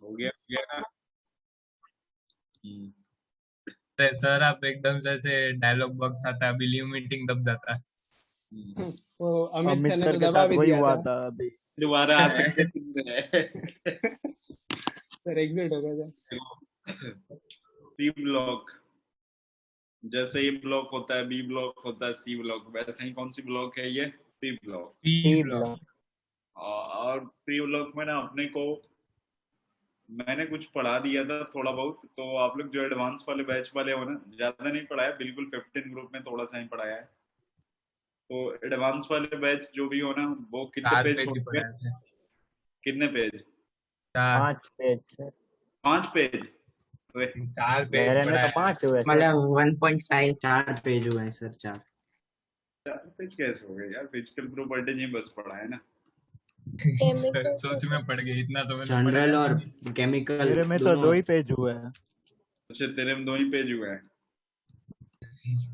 हो गया ना। हम्म, अरे सर आप एकदम से ऐसे डायलॉग बॉक्स आता है, अभी लीव मीटिंग दब जाता है। हम्म। वो अमित अमित सर ने सर तो के दबा साथ भी वही दिया हुआ था। था अभी। दोबारा आ सकते हैं। सर एग्जिट हो गया था। सी ब्लॉक, जैसे ये ब्लॉक होता है, बी ब्लॉक होता है, सी ब्लॉक, वैसे ही कौन सी ब्लॉक है ये? P block. P C block. Block. और पी ब्लॉक में ना अपने को, मैंने कुछ पढ़ा दिया था थोड़ा बहुत, तो आप लोग जो एडवांस वाले बैच वाले हो ना, ज्यादा नहीं पढ़ाया, बिल्कुल 15 ग्रुप में थोड़ा सा ही पढ़ाया है। तो एडवांस वाले बैच जो भी हो ना, वो कितने चार पेज पेज ही छोड़ गए? पढ़ाए थे। कितने पेज? चार। 5 पेज सर। 5 पेज? अरे, 4 पेज मेरे में तो पढ़ाए। 5 हुए सर। मतलब 1.5 4 पेज हुए हैं सर, 4। 4 पेज कैसे हो गए यार? फिजिकल प्रॉपर्टी नहीं बस पढ़ा है ना। सर केमिकल सोच में पड़ गई, इतना तो मैंने जनरल पढ़ाया भी और नहीं। केमिकल मेरे में तो दोनों। 2 ही पेज हुए हैं। अच्छा, तेरे में 2 ही पेज हुए हैं।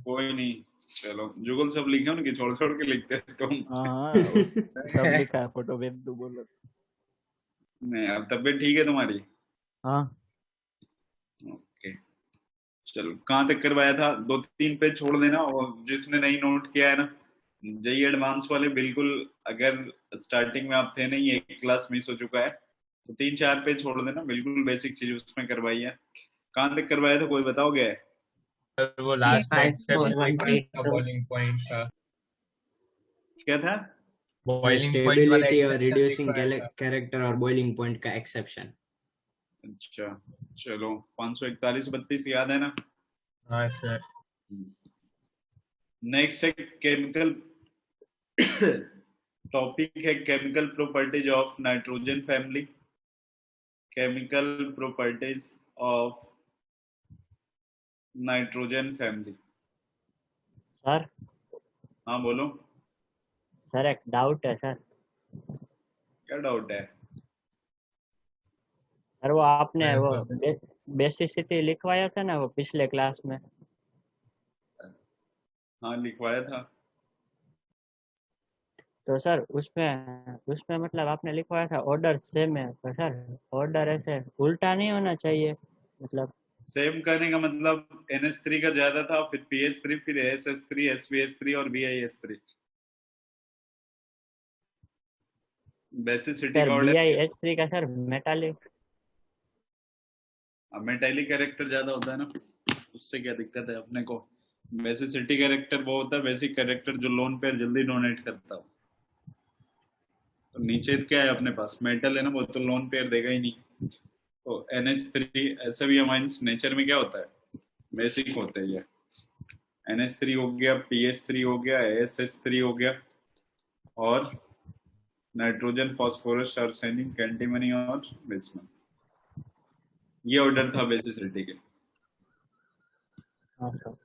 कोई नहीं, चलो जुगल सब लिखे हो ना, कि छोड़ छोड़ के लिखते हो तुम? हाँ हाँ, सब लिखा है, फोटो भेज दो बोलो। नहीं, अब तबीयत ठीक है तुम्हारी? हाँ ओके। चलो, कहाँ तक करवाया था? 2-3 पेज छोड़ देना, और जिसने नहीं नोट किया है ना, जेई एडवांस वाले बिल्कुल, अगर स्टार्टिंग में आप थे नहीं, एक क्लास मिस हो चुका है, तो 3-4 पेज छोड़ देना, बिल्कुल बेसिक चीज उसमें करवाई है। कहाँ तक करवाया था, कोई बताओगे? सर वो ये लास्ट में 5418 एक्सेप्शन का तो बॉइलिंग पॉइंट था। क्या था? बॉइलिंग पॉइंट वाला स्टेबिलिटी और एक्सेप्शन रिड्यूसिंग लिखवाया था। कैरेक्टर और बॉइलिंग पॉइंट का एक्सेप्शन। अच्छा, चलो, 541-32 याद है ना? हाँ सर। नेक्स्ट है केमिकल। टॉपिक है chemical properties of nitrogen family. Chemical properties of nitrogen family. Sir. हाँ बोलो। सर एक डाउट है सर। क्या डाउट है? सर वो आपने वो तो बेसिसिटी लिखवाया था ना वो पिछले क्लास में। हाँ, लिखवाया था। तो सर उसमें उसमें मतलब आपने लिखवाया था ऑर्डर सेम है, तो सर ऑर्डर ऐसे उल्टा नहीं होना चाहिए मतलब। सेम करने का मतलब NH3 का ज्यादा था, फिर PH3, फिर ASH3, SPH3 और BiH3। बेसिसिटी सर का B I order. H three का सर मेटालिक। मेटालिक कैरेक्टर ज्यादा होता है ना, उससे क्या दिक्कत है अपने को? बेसिसिटी कैरेक्टर वो होता है, बेसिक कैरेक्टर जो लोन पेयर जल्दी डोनेट करता हो। तो नीचे क्या है अपने पास? मेटल है ना, वो तो लोन पेयर देगा ही नहीं। तो NH3, ऐसे भी अमाइंस नेचर में क्या होता है, बेसिक होते हैं ये। NH3 हो गया, PH3 हो गया, ASH3 हो गया, और नाइट्रोजन, फास्फोरस, आर्सेनिक, एंटीमनी और बिस्मथ। ये ऑर्डर था बेसिसिटी के। हाँ सर।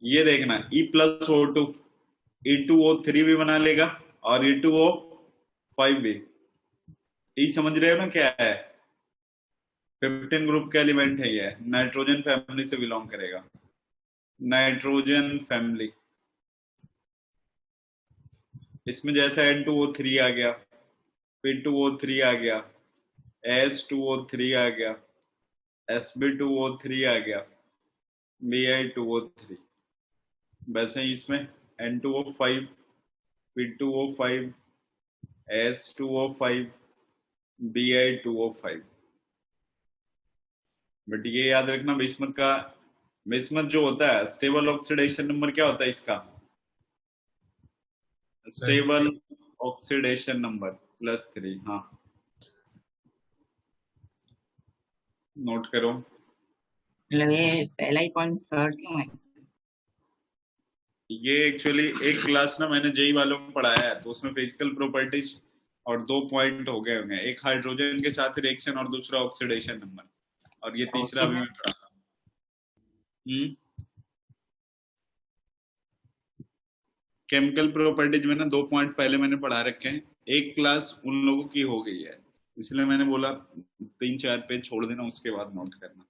ये देखना, E+O2, E2O3 भी बना लेगा, और E2O5 भी। ई समझ रहे हो ना क्या है? 15 ग्रुप का एलिमेंट है ये, नाइट्रोजन फैमिली से बिलोंग करेगा। नाइट्रोजन फैमिली, इसमें जैसा N2O3 आ गया, P2O3 आ गया, S2O3 आ गया, Sb2O3 आ गया, Bi2O3, वैसे ही इसमें N2O5, P2O5, S2O5, Bi2O5। But ये याद रखना, बिस्मथ का, बिस्मथ जो होता है, स्टेबल ऑक्सीडेशन नंबर क्या होता है इसका? Stable oxidation number +3। हाँ, नोट करो। मतलब ये पहला ही पॉइंट थर्ड क्यों है? ये एक्चुअली एक क्लास ना मैंने जेई वालों में पढ़ाया है, तो उसमें फिजिकल प्रॉपर्टीज और 2 पॉइंट हो गए होंगे, एक हाइड्रोजन के साथ रिएक्शन और दूसरा ऑक्सीडेशन नंबर, और ये और तीसरा उसी भी में मैं पढ़ा था। हम्म। केमिकल प्रॉपर्टीज में ना 2 पॉइंट पहले मैंने पढ़ा रखे हैं, एक क्लास उन लोगों की हो गई है, इसलिए मैंने बोला 3-4 पेज छोड़ देना, उसके बाद नोट करना।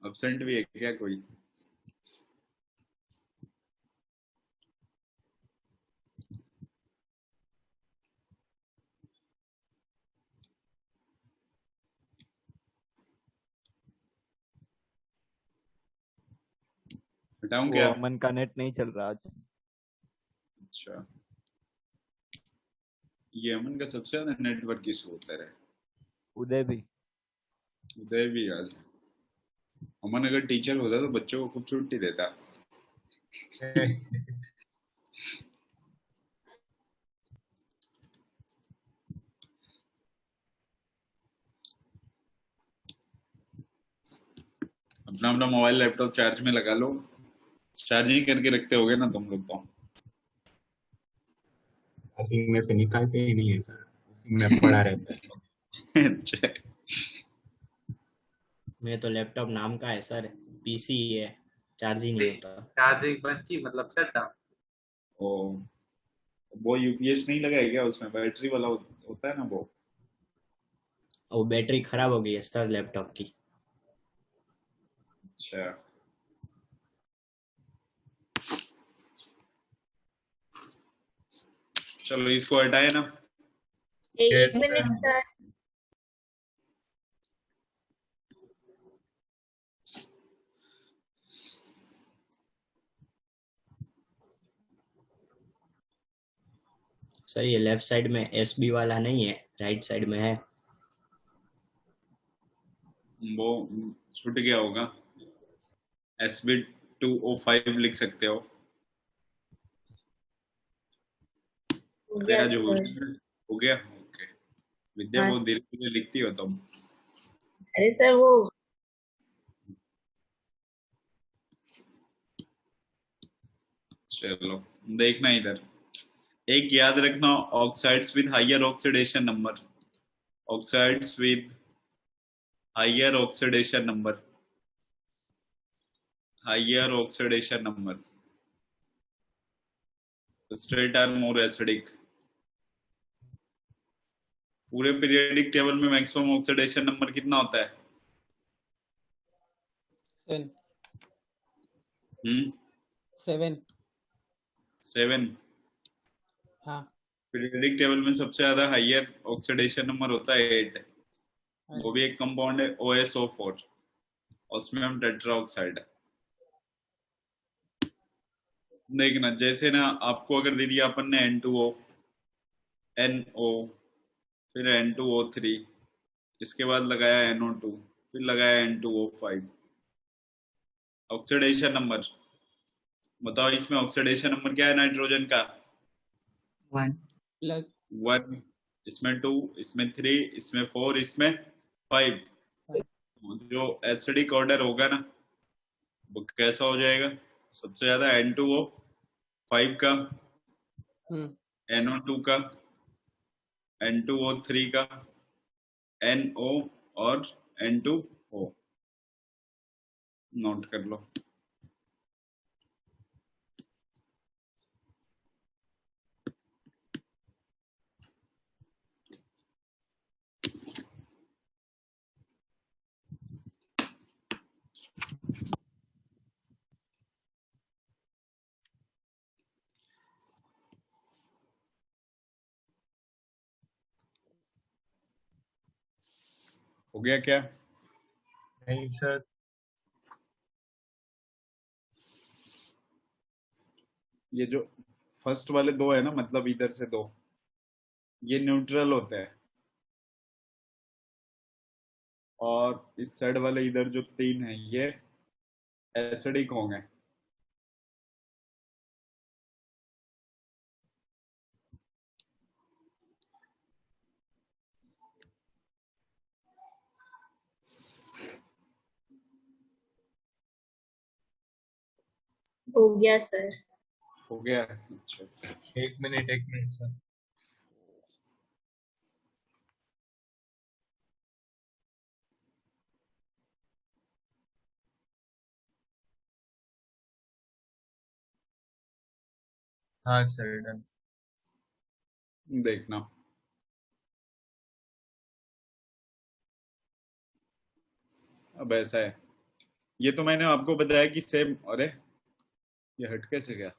एब्सेंट भी है क्या कोई? हटाऊं वो क्या? अमन का नेट नहीं चल रहा आज। अच्छा, ये अमन का सबसे ज्यादा नेटवर्क इशू होता रहे। उदय भी। उदय भी आज। अमन अगर टीचर होता तो बच्चों को खूब छुट्टी देता। अपना अपना मोबाइल लैपटॉप चार्ज में लगा लो। चार्जिंग करके रखते होगे ना तुम लोग तो। चार्जिंग में से निकालते ही नहीं है सर, उसी में पड़ा रहता है। अच्छा, मैं तो लैपटॉप नाम का है सर, पीसी ही है, चार्ज ही नहीं होता। चार्जिंग बंद की मतलब शट डाउन। ओ, वो यूपीएस नहीं लगा है क्या उसमें? बैटरी वाला होता है ना वो। और बैटरी खराब हो गई है सर लैपटॉप की। अच्छा, चलो इसको हटाए ना। यस एक सर। Minute sir. सर ये लेफ्ट साइड में एसबी वाला नहीं है, राइट साइड में है। वो छूट गया होगा। SB205 लिख सकते हो। हो अरे गया आज सर। हो गया। ओके, विद्या हाँ बहुत धीरे धीरे लिखती हो तुम। अरे सर वो चलो देखना इधर। एक याद रखना, oxides with higher oxidation number. Oxides with higher oxidation number. Higher oxidation number straight are more acidic. पूरे पीरियोडिक टेबल में मैक्सिमम ऑक्सीडेशन नंबर कितना होता है? 7 हम्म 7। 7। हाँ पीरियोडिक टेबल में सबसे ज्यादा हायर ऑक्सीडेशन नंबर होता है 8। वो भी एक कंपाउंड है OSO4, ऑस्मियम टेट्रा ऑक्साइड। देखना, जैसे ना आपको अगर दे दिया अपन ने N2O, NO, फिर N2O3, इसके बाद लगाया NO2, फिर लगाया N2O5। ऑक्सीडेशन नंबर बताओ, इसमें ऑक्सीडेशन नंबर क्या है नाइट्रोजन का? 1 प्लस 1, इसमें 2, इसमें 3, इसमें 4, इसमें 5। जो एसिडिक ऑर्डर होगा ना वो कैसा हो जाएगा? सबसे ज्यादा N2O5 का, NO2 का, N2O3 का, NO और N2O। नोट कर लो। हो गया क्या? नहीं सर। ये जो फर्स्ट वाले दो है ना, मतलब इधर से दो, ये न्यूट्रल होते हैं। और इस साइड वाले इधर जो 3 है ये एसिडिक होंगे। हो गया सर। हो गया? अच्छा, एक मिनट सर। हाँ सर डन। देखना। अब ऐसा है, ये तो मैंने आपको बताया कि सेम, अरे ये हट कैसे गया?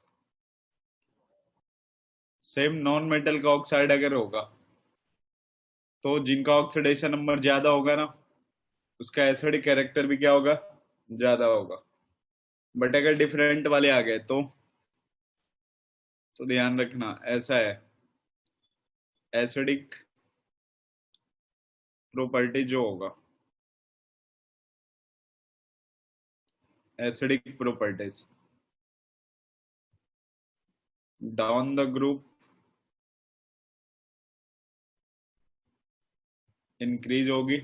सेम नॉन मेटल का ऑक्साइड अगर होगा तो जिनका ऑक्सीडेशन नंबर ज्यादा होगा ना उसका एसिडिक कैरेक्टर भी क्या होगा? ज्यादा होगा। बट अगर डिफरेंट वाले आ गए तो ध्यान रखना ऐसा है, एसिडिक प्रॉपर्टी जो होगा, acidic properties down the group increase होगी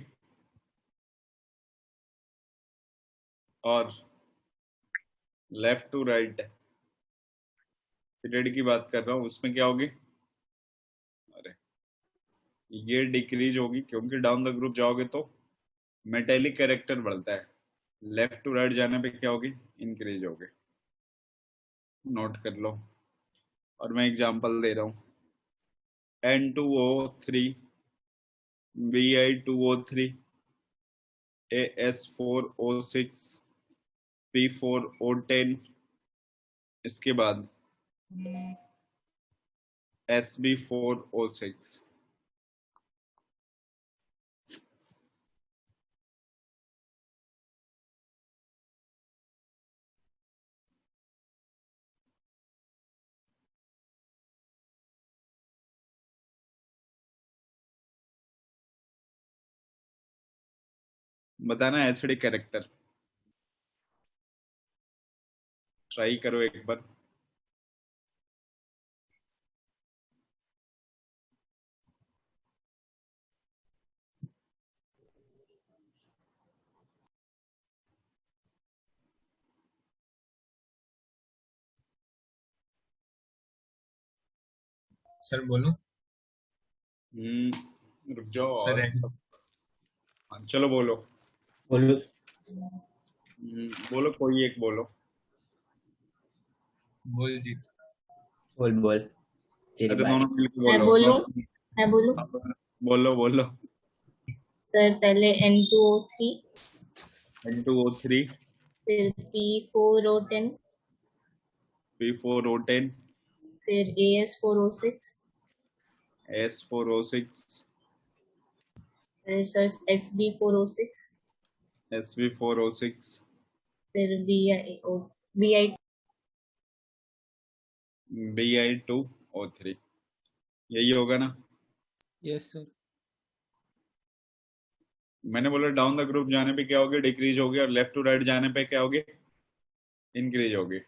और लेफ्ट टू राइट पीरियड की बात कर रहा हूं, उसमें क्या होगी, अरे ये डिक्रीज होगी क्योंकि डाउन द ग्रुप जाओगे तो मेटेलिक कैरेक्टर बढ़ता है, लेफ्ट टू राइट जाने पे क्या होगी, इंक्रीज होगी। नोट कर लो। और मैं एग्जांपल दे रहा हूं, N2O3 Bi2O3 AS4O6 P4O10, इसके बाद SB4O6। बताना एसिडिक कैरेक्टर, ट्राई करो एक बार। सर बोलो। रुक जाओ सर और सब, हाँ, चलो बोलो। बोलो। बोलो कोई एक बोलो। बोल जी। बोल बोल तेरी अरे बारी। दोनों मिलकर मैं बोलो। बोलूं मैं बोलूं बोलो बोलो। सर पहले N2O3 N2O3 फिर P4O10 P4O10 फिर AS4O6 S4O6 फिर सर SB4O6 SB4O6 फिर BI Bi2O3, यही होगा ना। Yes sir. मैंने बोला डाउन द ग्रुप जाने पे क्या होगी, डिक्रीज होगी, और लेफ्ट टू राइट जाने पे क्या होगी, इंक्रीज होगी।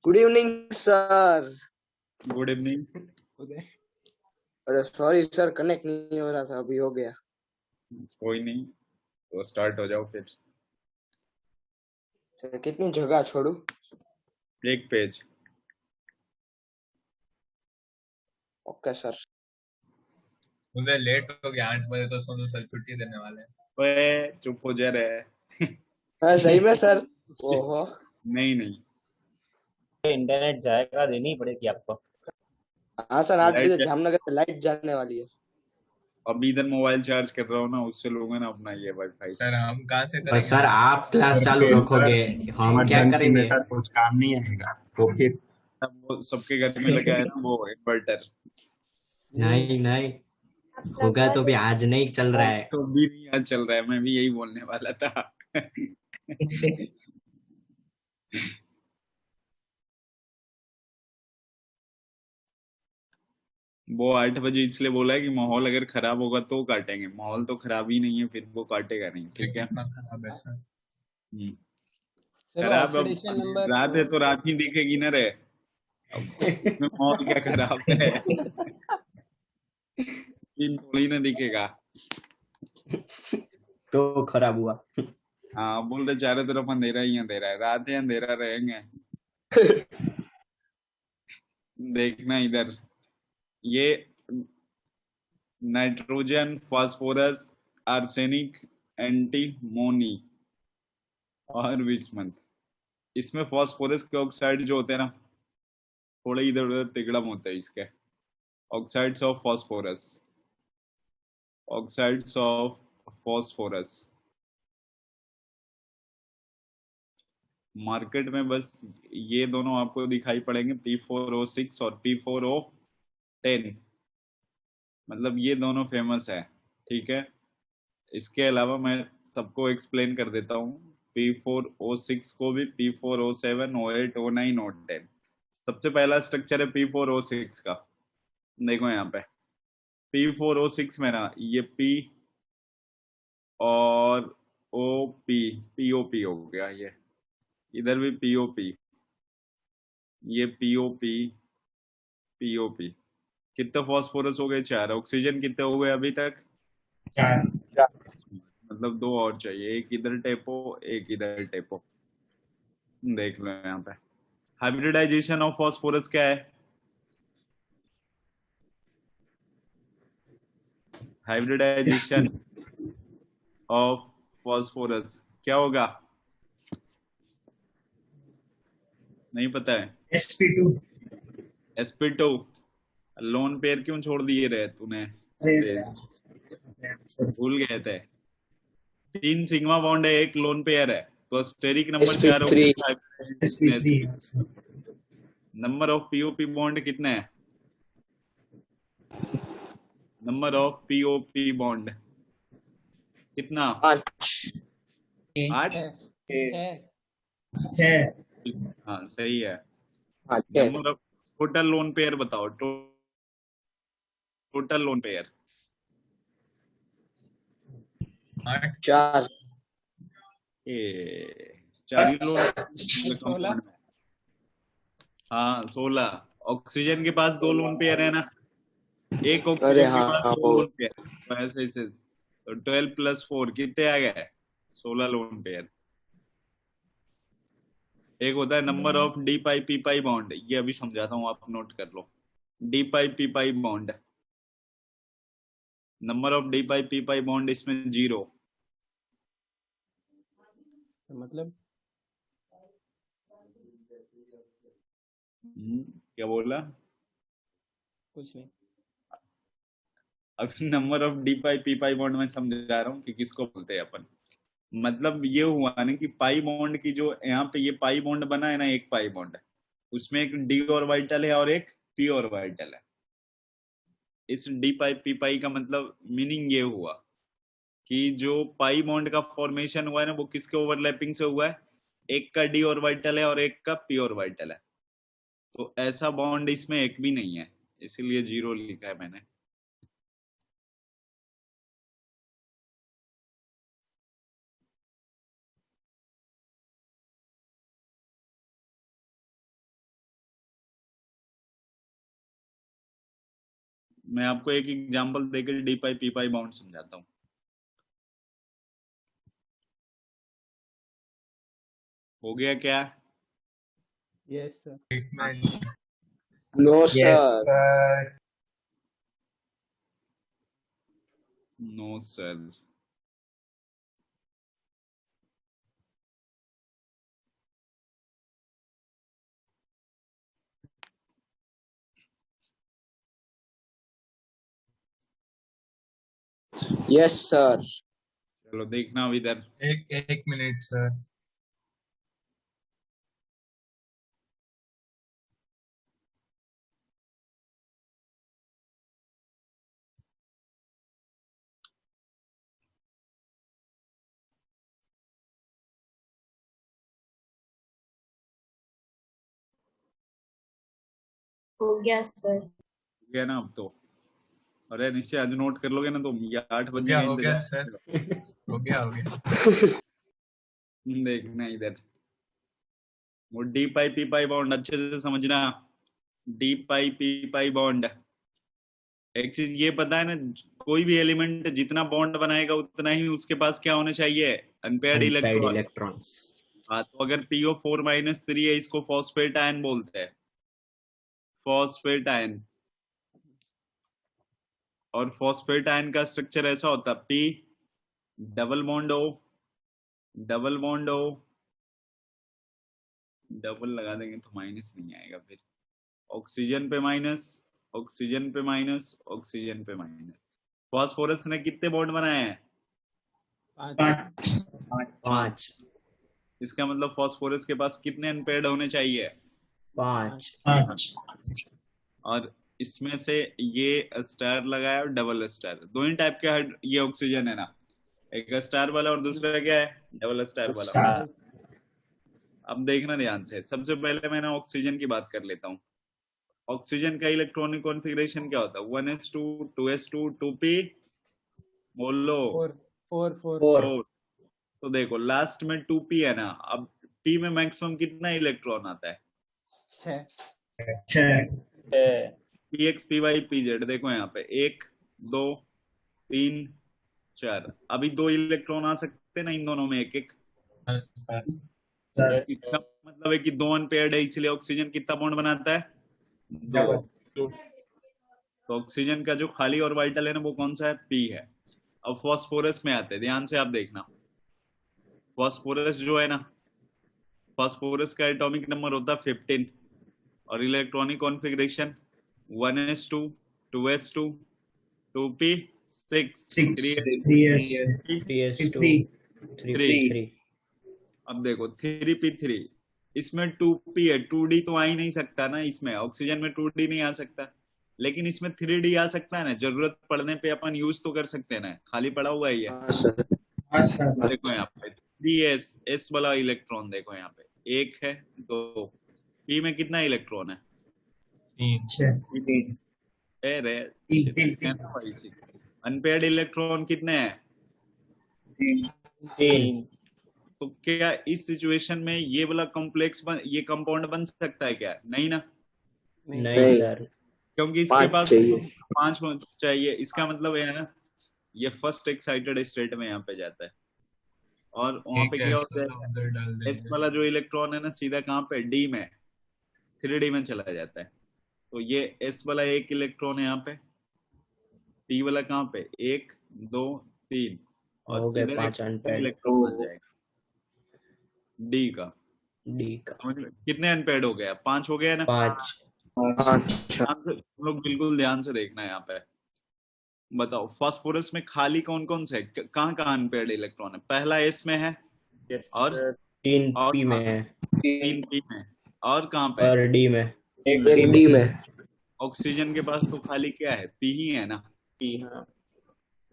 Good evening sir. Good evening. अरे सॉरी सर, कनेक्ट नहीं हो रहा था, अभी हो गया। कोई नहीं, तो स्टार्ट हो जाओ फिर। सर कितनी जगह छोड़ू? एक पेज। Okay sir. मुझे लेट हो गया, 8 बजे तो सोनू सर छुट्टी देने वाले हैं। ओए चुप हो जा रहे। हाँ सही में सर। ओहो। नहीं नहीं, इंटरनेट जाएगा, देनी पड़ेगी आपको। हाँ सर, 8 बजे लाइट, जामनगर से लाइट जाने वाली है। अभी इधर मोबाइल चार्ज कर रहा हूँ ना, उससे लोगे ना अपना ये वाईफाई। सर हम कहाँ से बस करेंगे? सर आप क्लास चालू रखोगे, हम क्या इमरजेंसी में करेंगे? सर कुछ काम नहीं आएगा तो फिर वो सबके घर में लगा है ना वो इन्वर्टर। नहीं नहीं, होगा तो भी आज नहीं चल रहा है। तो भी नहीं आज चल रहा है, मैं भी यही बोलने वाला था। वो 8 बजे इसलिए बोला है कि माहौल अगर खराब होगा तो काटेंगे, माहौल तो खराब ही नहीं है, फिर वो काटेगा नहीं, ठीक है। कितना खराब है सर। सर खराब अब ऑक्सीडेशन नंबर रात है तो रात ही दिखेगी ना रे, अब उसमें माहौल क्या खराब है। दिन थोड़ी ना दिखेगा। तो खराब हुआ। हाँ बोल रहे चारों तरफ अंधेरा ही अंधेरा है, रात है अंधेरा रहेंगे। देखना इधर, ये नाइट्रोजन, फास्फोरस, आर्सेनिक, एंटीमोनी और विस्मंत। इसमें फास्फोरस के ऑक्साइड जो होते हैं ना, थोड़े इधर उधर तिगड़म होते हैं इसके, oxides of phosphorus, oxides of phosphorus. Market में बस ये दोनों आपको दिखाई पड़ेंगे, P4O6 और P4O10, मतलब ये दोनों फेमस है, ठीक है। इसके अलावा मैं सबको एक्सप्लेन कर देता हूँ, P4O6 को भी, P4O7, O8, O9, O10। सबसे पहला स्ट्रक्चर है P4O6 का, देखो यहाँ पे P4O6 में ना ये P और OP, POP हो गया, ये इधर भी POP, ये POP, POP। कितने फॉस्फोरस हो गए? 4। ऑक्सीजन कितने हो गए अभी तक? 4। मतलब 2 और चाहिए, एक इधर टेपो, एक इधर टेपो। देख लो यहाँ पे हाइब्रिडाइजेशन ऑफ फॉस्फोरस क्या है? हाइब्रिडाइजेशन ऑफ फॉस्फोरस क्या होगा? नहीं पता है? sp2। sp2। लोन पेयर क्यों छोड़ दिए रहे तूने? भूल गए थे। 3 सिग्मा बॉन्ड है, एक लोन पेयर है, तो स्टेरिक नंबर 4 होगा। नंबर ऑफ पीओपी बॉन्ड कितने हैं? नंबर ऑफ पीओपी बॉन्ड कितना? 8। 8? हाँ सही है। Number of total lone pair बताओ, टोटल लोन पेयर। 4। 4 लोन। हाँ 16। ऑक्सीजन के पास 2 लोन पेयर है ना, एक ऑक्सीजन के पास 2 लोन पेयर, तो ऐसे ऐसे, तो 12 + 4 कितने आ गए? 16 लोन पेयर। एक होता है number of D pi P pi bond, ये अभी समझाता हूँ, आप नोट कर लो। D pi P pi bond, number of D pi P pi bond इसमें 0। मतलब क्या बोला? कुछ नहीं। अब number of D pi P pi bond में समझा रहा हूँ कि किसको बोलते हैं अपन। मतलब ये हुआ ना कि पाई बॉन्ड की जो यहाँ पे ये पाई बॉन्ड बना है ना, एक पाई बॉन्ड है, उसमें एक डी ऑर्बिटल है और एक पी ऑर्बिटल है। इस डी पाई पी पाई का मतलब मीनिंग ये हुआ कि जो पाई बॉन्ड का फॉर्मेशन हुआ है ना, वो किसके ओवरलैपिंग से हुआ है? एक का डी ऑर्बिटल है और एक का पी ऑर्बिटल है। तो ऐसा बॉन्ड इसमें एक भी नहीं है, इसीलिए 0 लिखा है मैंने। मैं आपको एक एग्जांपल देकर D pi P pi bond समझाता हूँ। हो गया क्या? Yes sir. No Yes, sir. sir. No sir. Yes sir. चलो देखना अब इधर। एक मिनट सर। हो गया सर। हो गया ना अब तो? अरे निश्चय आज नोट कर लोगे ना तुम, ये 8 हो बजे गया सर। हो गया देखना इधर, वो D pi P pi bond अच्छे से समझना। D pi P pi bond, एक चीज ये पता है ना, कोई भी एलिमेंट जितना बॉन्ड बनाएगा उतना ही उसके पास क्या होना चाहिए? Unpaired electrons. हाँ, तो अगर PO4-3 है, इसको फॉस्फेट आयन बोलते हैं, फॉस्फेट आयन। और फॉस्फेट आयन का स्ट्रक्चर ऐसा होता है, P double bond O, double bond O, double लगा देंगे तो माइनस नहीं आएगा, फिर ऑक्सीजन पे माइनस, ऑक्सीजन पे माइनस, ऑक्सीजन पे माइनस। फॉस्फोरस ने कितने बॉन्ड बनाए हैं? 5। 5। इसका मतलब फास्फोरस के पास कितने अनपेयर्ड होने चाहिए? 5 और इसमें से ये स्टार लगाया और डबल स्टार, दो ही टाइप के ये ऑक्सीजन है ना, एक स्टार वाला और दूसरा क्या है, डबल स्टार वाला। स्टार। अब देखना ध्यान से, सबसे पहले मैंने ऑक्सीजन की बात कर लेता हूँ। ऑक्सीजन का इलेक्ट्रॉनिक कॉन्फ़िगरेशन क्या होता है? 1s2 2s2 2p, बोलो 4 तो देखो लास्ट में 2p है ना, अब p में मैक्सिमम कितना इलेक्ट्रॉन आता है? 6 px py pz, देखो यहाँ पे 1 2 3 4, अभी 2 इलेक्ट्रॉन आ सकते हैं ना इन दोनों में, एक एक। इसका मतलब है कि 2 अनपेयर्ड है, इसलिए ऑक्सीजन कितना बॉन्ड बनाता है? 2। तो ऑक्सीजन का जो खाली ऑर्बिटल है ना वो कौन सा है? p है। अब फास्फोरस में आते हैं, ध्यान से आप देखना। फास्फोरस जो है ना, फास्फोरस का एटॉमिक नंबर होता है 15 और electronic configuration 1s2 2s2 2p 6 3s2 अब देखो 3p3, इसमें 2p है, 2d तो आ ही नहीं सकता ना, इसमें ऑक्सीजन में 2d नहीं आ सकता, लेकिन इसमें 3d आ सकता है ना, जरूरत पड़ने पे अपन यूज तो कर सकते हैं ना, खाली पड़ा हुआ है ये। देखो यहाँ पे 3s, s वाला इलेक्ट्रॉन देखो यहाँ पे, एक है दो, p में कितना इलेक्ट्रॉन है? 3 अनपेयर्ड इलेक्ट्रॉन कितने हैं? 3 तो क्या इस सिचुएशन में ये वाला कॉम्प्लेक्स ये कंपाउंड बन सकता है क्या? नहीं ना, नहीं सर, क्योंकि इसके पास 5 चाहिए। इसका मतलब है ना, ये फर्स्ट एक्साइटेड स्टेट में यहाँ पे जाता है और वहां पे क्या होता है, एस वाला जो इलेक्ट्रॉन है ना सीधा कहाँ पे, डी में, 3d में चला जाता है। तो ये एस वाला एक इलेक्ट्रॉन है यहाँ पे, पी वाला कहाँ पे, 1 2 3, हो और गए इधर 5 एक अनपेयर्ड। इलेक्ट्रॉन बन जाएगा डी का। डी का समझ में? कितने अनपेयर्ड हो गया? 5 हो गया ना। 5 तुम लोग बिल्कुल ध्यान से देखना है यहाँ पे। बताओ फास्फोरस में खाली कौन कौन से है, कहाँ कहाँ अनपेयर्ड इलेक्ट्रॉन है? पहला एस में है, और 3 और पी में है 3 पी में, और कहाँ पे? और डी में। एक डी में। ऑक्सीजन के पास तो खाली क्या है, पी ही है ना, पी, हाँ।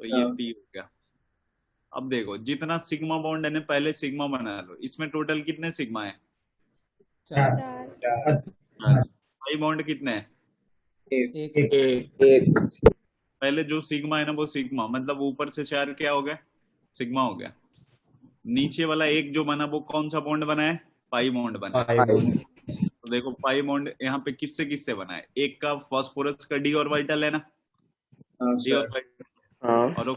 तो ये पी हो गया। अब देखो जितना सिग्मा बॉन्ड है ना, पहले सिग्मा बना लो, इसमें टोटल कितने सिग्मा है? 4 पाई बॉन्ड कितने हैं? एक पहले जो सिग्मा है ना वो सिग्मा, मतलब ऊपर से 4 क्या हो गया, सिग्मा हो गया। नीचे वाला एक जो बना वो कौन सा बॉन्ड बना है? पाई बॉन्ड बना है। तो देखो पाई बॉन्ड यहाँ पे किससे किससे बना है? एक का फास्फोरस का डी ऑर्बिटल है ना, डी ऑर्बिटल, और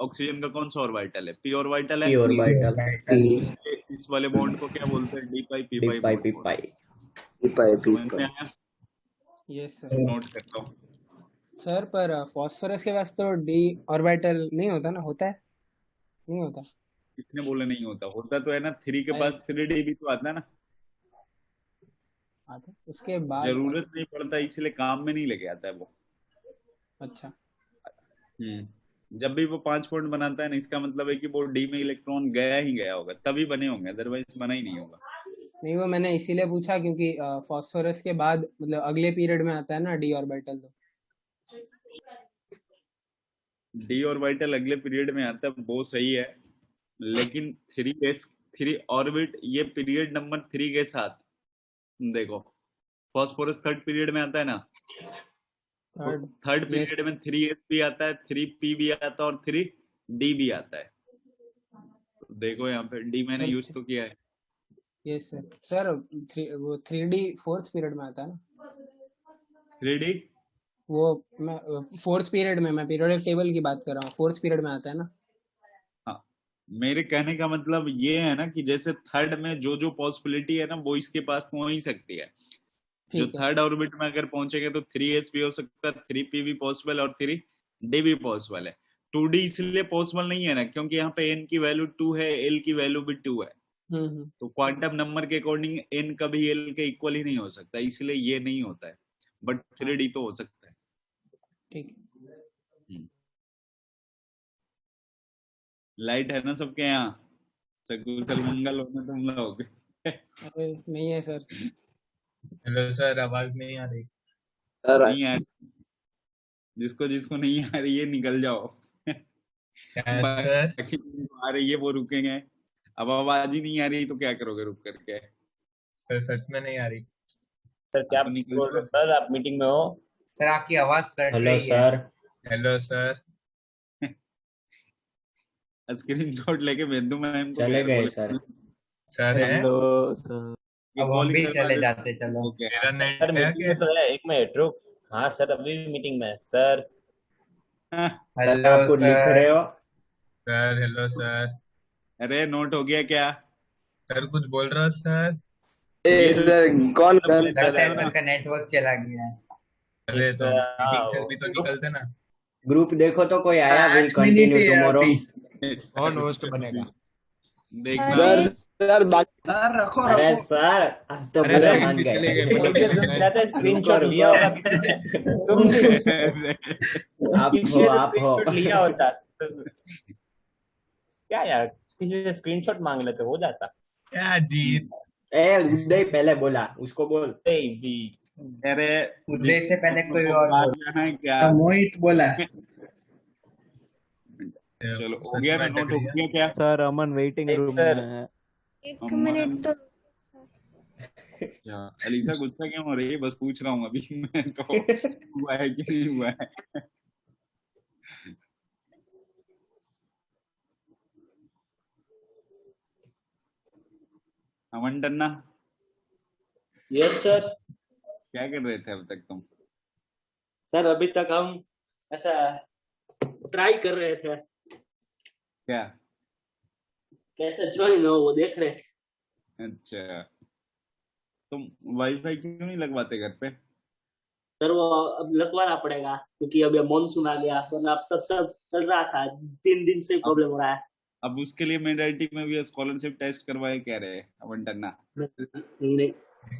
ऑक्सीजन का कौन सा ऑर्बिटल है? पी ऑर्बिटल है। P orbital. इस वाले बॉन्ड को क्या बोलते हैं? D pi P D pi P पाई। पाई। समझ में आया? Yes sir. नोट कर लो। सर पर फास्फोरस के पास तो डी ऑर्बिटल नहीं होता ना, होता है? नहीं होता? किसने बोले नहीं होता? होता तो है ना, 3 के पास 3d भी तो आता है ना। आता उसके बाद जरूरत नहीं पड़ता, इसलिए काम में नहीं लेके आता है वो। अच्छा। जब भी वो 5 पॉइंट बनाता है ना, इसका मतलब है कि वो डी में इलेक्ट्रॉन गया ही गया होगा, तभी बने होंगे, अदरवाइज बना ही नहीं होगा। नहीं, वो मैंने इसीलिए पूछा क्योंकि फास्फोरस के बाद मतलब अगले पीरियड में आता है ना डी ऑर्बिटल, तो डी ऑर्बिटल अगले पीरियड में आता है, वो सही है, लेकिन 3 ऑर्बिट ये पीरियड नंबर 3 के साथ देखो, फास्फोरस थर्ड पीरियड में आता है ना, थर्ड पीरियड में 3s भी आता है, 3p भी आता है और 3d भी आता है। तो देखो यहाँ पे d मैंने यूज तो किया है। Yes sir. सर वो 3d फोर्थ पीरियड में आता है ना? 3d वो मैं फोर्थ पीरियड में, मैं पीरियोडिक टेबल की बात कर रहा हूँ, फोर्थ पीरियड में आता है ना? हाँ, मेरे कहने का मतलब ये है ना कि जैसे थर्ड में जो जो पॉसिबिलिटी है ना वो इसके पास हो ही सकती है। जो थर्ड ऑर्बिट में अगर पहुंचेंगे तो 3s भी हो सकता है, 3p भी पॉसिबल और 3d भी पॉसिबल है। 2d इसलिए पॉसिबल नहीं है ना क्योंकि यहाँ पे n की वैल्यू 2 है, l की वैल्यू भी 2 है, तो क्वांटम नंबर के अकॉर्डिंग n कभी l के इक्वल ही नहीं हो सकता, इसलिए ये नहीं होता है, बट 3d तो हो सकता है। ठीक। लाइट है ना सबके यहाँ? सकुशल मंगल होना तुम लोग। अरे नहीं है सर। हेलो सर, आवाज नहीं आ रही। सर नहीं आ रही, जिसको जिसको नहीं आ रही है निकल जाओ। क्या है सर? बाकी जिनको आ रही है वो रुकेंगे। अब आवाज ही नहीं आ रही तो क्या करोगे रुक करके? सर सच में नहीं आ रही। सर क्या अब तो निकल बोल रहे जाओ। हो सर, आप मीटिंग में हो? सर आपकी आवाज कट हेलो रही है। Sir. Hello sir. Screen shot लेके भेज दूं मैं इनको चले यार, गए बोले सर। सर है? Hello sir. ये अब हम कॉलिंग भी करवा चले दे। जाते, चलो। ओके मेरा सर नेट है मीटिंग क्या? में तो है, एक मिनट रुक। हाँ सर अभी भी मीटिंग में है सर। सर हेलो आप कुछ लिख सर। रहे हो? Sir hello sir. अरे नोट हो गया क्या? सर कुछ बोल रहे हो सर? ए सर कौन सर? लगता है सर का नेटवर्क चला गया है। अरे तो हाँ मीटिंग से भी तो निकलते ना। ग्रुप देखो तो कोई आया? विल 8 मिनट कंटिन्यू है टुमारो। अभी। कौन होस्ट बनेगा? देखना। सर सर बाकी सर रखो अरे रखो। सर अब तो अरे बुरा सर मान चले गए। गए मुझे मतलब लग रहा था स्क्रीनशॉट रुको लिया रुको। होगा तुमने। आप किसी हो ने आप हो। स्क्रीनशॉट लिया होता। क्या यार, किसी से स्क्रीनशॉट मांग लेते हो जाता। क्या जीत? ए उदय पहले बोला, उसको बोल। भी अरे उदय से पहले कोई और बाहर बोल। जाना है क्या? मोहित बोला। चलो हो सच गया में ना, नोट अटक हो गया। गया क्या? सर अमन वेटिंग रूम में सर है। एक अमन मिनट तो क्या अलीसा गुस्सा क्यों हो रही है? बस पूछ रहा हूँ अभी मैं तो, हुआ है कि नहीं हुआ है? अमन टन्ना यस सर। क्या कर रहे थे अब तक तुम? सर अभी तक हम ऐसा ट्राई कर रहे थे क्या? कैसे ज्वाइन हो वो देख रहे थे। अच्छा, तुम वाईफाई क्यों नहीं लगवाते घर पे? सर वो अब लगवाना पड़ेगा क्योंकि अब ये मानसून आ गया, वरना अब तक सब चल रहा था। 3 दिन से अब प्रॉब्लम हो रहा है। अब उसके लिए मेडिटी में भी स्कॉलरशिप टेस्ट करवाए कह रहे हैं अमन टन्ना। नहीं।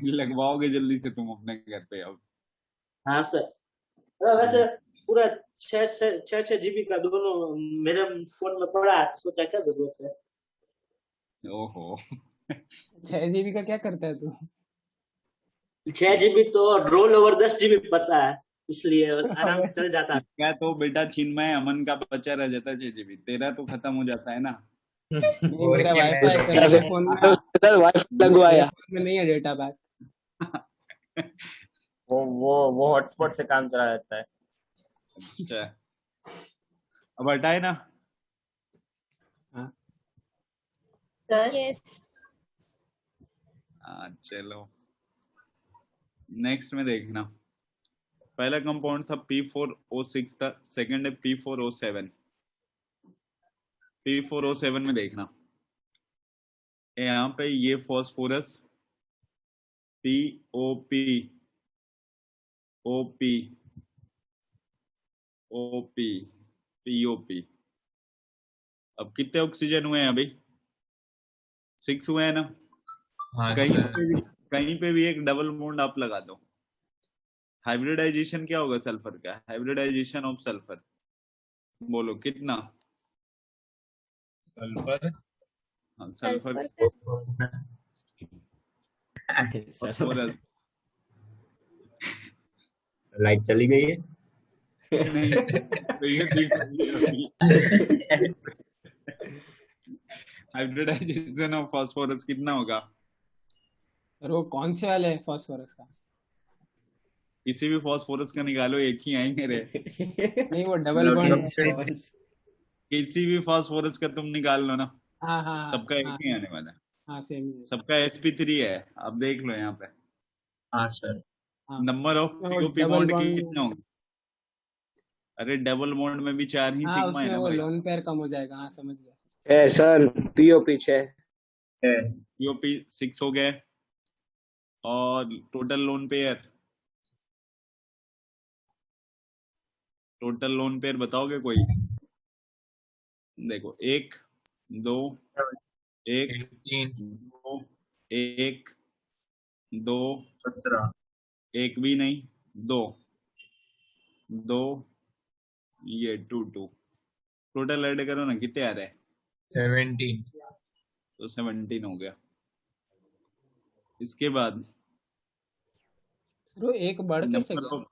लगवाओगे जल्दी से तुम अपने घर पे अब? हाँ सर। अरे वैसे पूरा 6 GB का दोनों मेरे फोन में पड़ा है, सोचा क्या जरूरत है। ओहो 6 GB का क्या करता है तू? 6 GB तो रोल ओवर 10 GB बचा है, इसलिए आराम से चल जाता है। क्या तो बेटा चिन्मय अमन का बच्चा रह जाता है 6 GB, तेरा तो खत्म हो जाता है ना। नहीं और मेरा क्या वाईफाई है सर, मेरे फोन में सर वाईफाई मेरे लगवाया। फोन में नहीं है डेटा पैक। वो हॉटस्पॉट से काम चला जाता है। अच्छा अब हटाए ना? सर यस चलो नेक्स्ट में देखना। पहला कंपाउंड था P4O6 था, सेकंड है P4O7। P4O7 में देखना, यहाँ पे ये phosphorus POP OP OP POP। अब कितने ऑक्सीजन हुए हैं अभी? 6 हुए हैं ना? हाँ कहीं सर। पे भी एक डबल बॉन्ड आप लगा दो। हाइब्रिडाइजेशन क्या होगा सल्फर का? हाइब्रिडाइजेशन ऑफ सल्फर बोलो कितना? सल्फर। हाँ, सल्फर फॉस्फोरस लाइट चली गई है। नहीं तो ये हाइब्रिडाइजेशन ऑफ फॉस्फोरस कितना होगा? और वो कौन से वाले फॉस्फोरस का? किसी भी फॉस्फोरस का निकालो, एक ही आएंगे रे। नहीं वो डबल बॉन्ड। किसी भी फॉस्फोरस का तुम निकाल लो ना, हाँ हाँ सबका एक हाँ ही आने वाला है। हाँ सेम ही है। सबका sp3 है, अब देख लो यहाँ पे। हाँ सर। हाँ नंबर ऑफ उसमें वो POP डबल बॉन्ड बॉन्ड। कितने होंगे? अरे डबल बॉन्ड में भी 4 ही हाँ सिग्मा है उसमें ना वो भाई। लोन पेयर कम हो जाएगा। हाँ समझ गया। सर POP 6 POP 6 हो गए, और टोटल लोन पेयर बताओगे कोई? देखो 1 2 1 3 2 1 2 17 1 भी नहीं 2 2 ये 2 2 टोटल ऐड करो ना, कितने आ रहे हैं? 17। तो 17 हो गया। इसके बाद वो एक बढ़ कैसे नंबर गया? ऑफ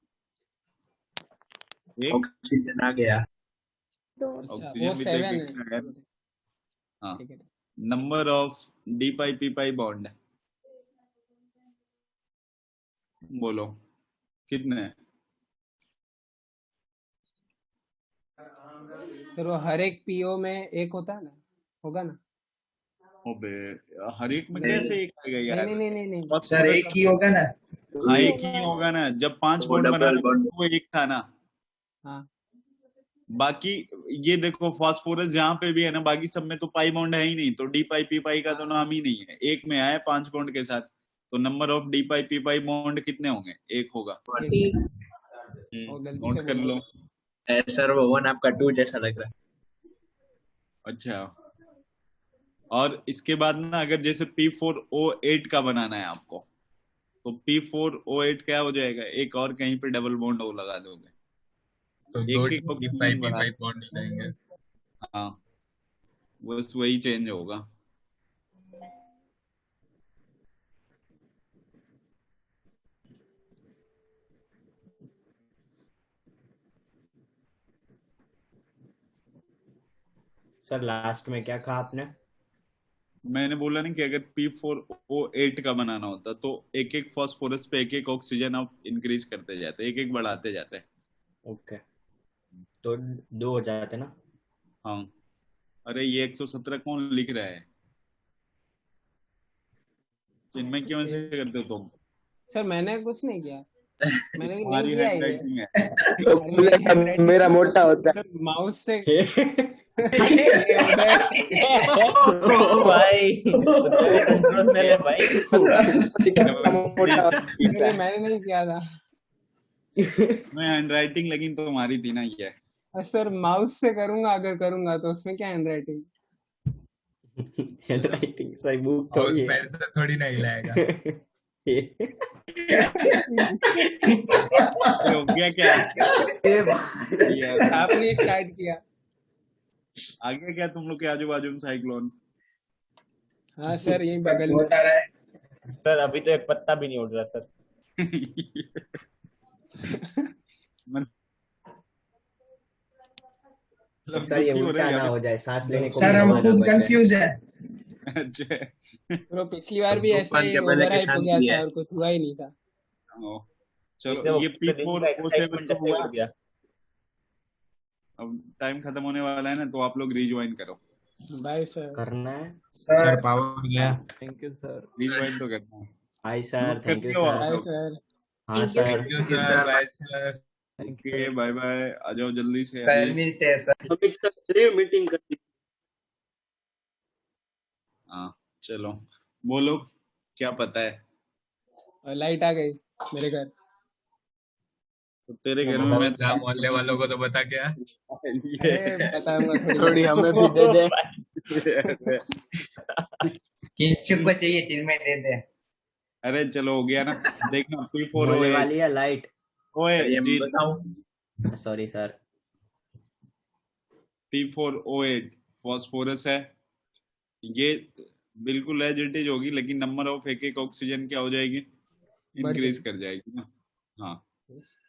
एक ऑक्सीजन आ गया। दो अच्छा, वो ऑक्सीजन भी तो 7 एक है। एक्स्ट्रा है। हाँ, ठीक है। Number of D pi P pi bond बोलो कितने हैं? सर वो हर एक पीओ में एक होता है ना, होगा ना? ओबे, हर एक में नहीं। कैसे एक आएगा नहीं यार? नहीं नहीं नहीं नहीं। फर्स्ट सर एक ही होगा ना? हाँ, एक ही होगा ना। जब 5 वो बॉन्ड डबल बनाना बॉन्ड। वो एक था ना। हाँ बाकी ये देखो फास्फोरस जहाँ पे भी है ना, बाकी सब में तो पाई बॉन्ड है ही नहीं, तो डी पाई पी पाई का तो नाम ही नहीं है। एक में आया 5 बॉन्ड के साथ, तो number of D pi P pi bond कितने होंगे? एक होगा। एक। वो गलती नोट से कर बोल लो। सर वो 1 आपका 2 जैसा लग रहा है। अच्छा, और इसके बाद ना अगर जैसे P4O8 का बनाना है आपको, तो P4O8 क्या हो जाएगा? एक और कहीं पे डबल बॉन्ड O लगा दोगे, तो एक दो एक डी ऑक्सीजन पाई बढ़ा। बॉन्ड हो जाएंगे। हाँ, बस वही चेंज होगा। सर लास्ट में क्या कहा आपने? मैंने बोला नहीं कि अगर P4O8 का बनाना होता तो एक एक फास्फोरस पे एक एक ऑक्सीजन आप इंक्रीज करते जाते, एक एक बढ़ाते जाते। ओके, तो 2 हो जाते ना। हाँ, अरे ये 117 कौन लिख रहा है? इनमें क्यों ऐसे करते हो तुम? सर मैंने कुछ नहीं किया, मैंने नहीं तुम्हारी किया है ये। हैंडराइटिंग है। अरे मेरा मोटा होता है। सर माउस से ओ भाई, कंट्रोल में ले भाई। मोटा होता है। मैंने नहीं किया था। मैं हैंडराइटिंग लेकिन तो तुम्हारी थी ना ये। सर माउस से करूंगा, अगर करूंगा तो उसमें क्या हैंडराइटिंग? हैंडराइटिंग सही बुक और थोड़ी है। पैर से थोड़ी ना हिलाएगा। हो गया क्या? आपने स्टार्ट किया। आ गया क्या तुम लोग के आजू बाजू में साइक्लोन? हाँ सर, यही बगल में। होता रहा है। सर अभी तो एक पत्ता भी नहीं उड़ रहा सर। सर ये उल्टा ना हो जाए, सांस लेने को सर भी हम हवा ना खुद बचे। कंफ्यूज है। अच्छा, तो पिछली बार भी ऐसे ही तूफान के पहले ओवर के हाइप हो गया शांति था है। और कुछ हुआ ही नहीं था। ओ, इससे चलो वो ये पूरे दिन का P4O7 एक्साइटमेंट तो ऐसे हुआ। उड़ गया। अब टाइम खत्म होने वाला है ना, तो आप लोग रिज्वाइन करो। Bye sir. करना है। सर पावर गया। Thank you sir. रिज्वाइन तो करना है। हाय सर, नोट थैंक यू करते हो आप सर। बाय लोग? सर। हाँ sir. Thank you sir, bye sir. Okay, bye bye. आ जाओ जल्दी से कल अभी। मिलते हैं सर। अमित सर मीटिंग कर दी। हाँ, चलो बोलो क्या पता है? और लाइट आ गई मेरे घर। तो तेरे घर में मैं जहाँ मोहल्ले वालों को तो बता क्या। अरे बताऊंगा थोड़ी थोड़ी देर। हमें भी दे दे। किंचु को चाहिए चीज में दे दे। अरे चलो हो गया ना। देखना होने P4O8। वाली है लाइट। ओए ये जी, बताऊं? Sorry sir. P4O8 फास्फोरस है। ये बिल्कुल एज इट इज होगी, लेकिन नंबर ऑफ एक एक ऑक्सीजन क्या हो जाएगी? बढ़ इंक्रीज जाएगी। कर जाएगी ना। हाँ,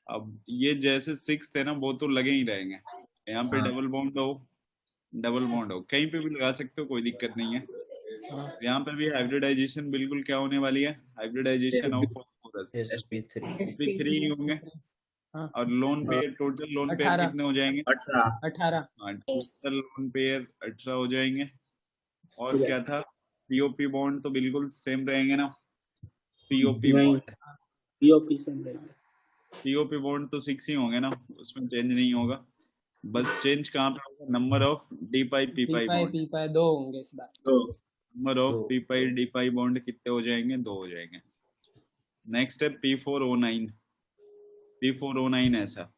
अब ये जैसे 6 थे ना, वो तो लगे ही रहेंगे। यहाँ पे हाँ। डबल बॉन्ड हो, डबल बॉन्ड हो, कहीं पे भी लगा सकते हो, कोई दिक्कत नहीं है। यहाँ पे भी हाइब्रिडाइजेशन बिल्कुल क्या होने वाली है? Hybridisation of phosphorus. sp3। sp3 होंगे। हाँ। और lone pair, total lone pair 18 कितने हो जाएंगे? 18 हाँ, टोटल लोन पेयर 18 हो जाएंगे। और क्या था? पीओपी बॉन्ड तो बिल्कुल सेम रहेंगे ना। पीओपी बॉन्ड, पीओपी से मिलेगा। पीओपी बॉन्ड तो 6 ही होंगे ना, उसमें चेंज नहीं होगा। बस चेंज कहाँ पे होगा? Number of D pi P pi bond. P pi 2 होंगे इस बार। Number of P pi D pi bond कितने हो जाएंगे? 2 हो जाएंगे। नेक्स्ट है P4O9। P4O9 ऐसा,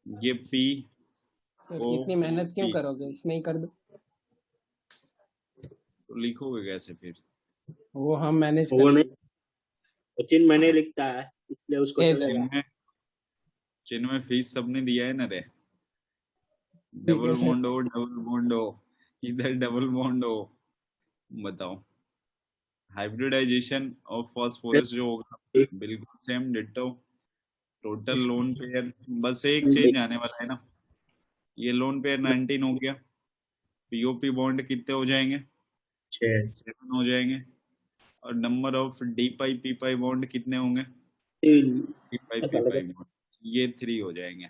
ये पी सर ओ इतनी मेहनत क्यों पी, करोगे, इसमें ही कर दो। तो लिखोगे कैसे फिर? वो हम मैनेज वो कर नहीं, चिन्ह मैंने लिखता है इसलिए उसको ए, चलेगा। चिन्ह में फीस सबने दिया है ना रे। डबल बॉन्ड हो, डबल बॉन्ड हो, इधर डबल बॉन्ड हो, बताओ। हाइब्रिडाइजेशन ऑफ फॉस्फोरस जो होगा बिल्कुल same ditto. Total lone pair बस एक चेंज आने वाला है ना, ये लोन पेयर 19 हो गया। पीओपी बॉन्ड कितने हो जाएंगे? 7 हो जाएंगे। और number of D pi P pi bond कितने होंगे? D pi P pi bond ये 3 हो जाएंगे।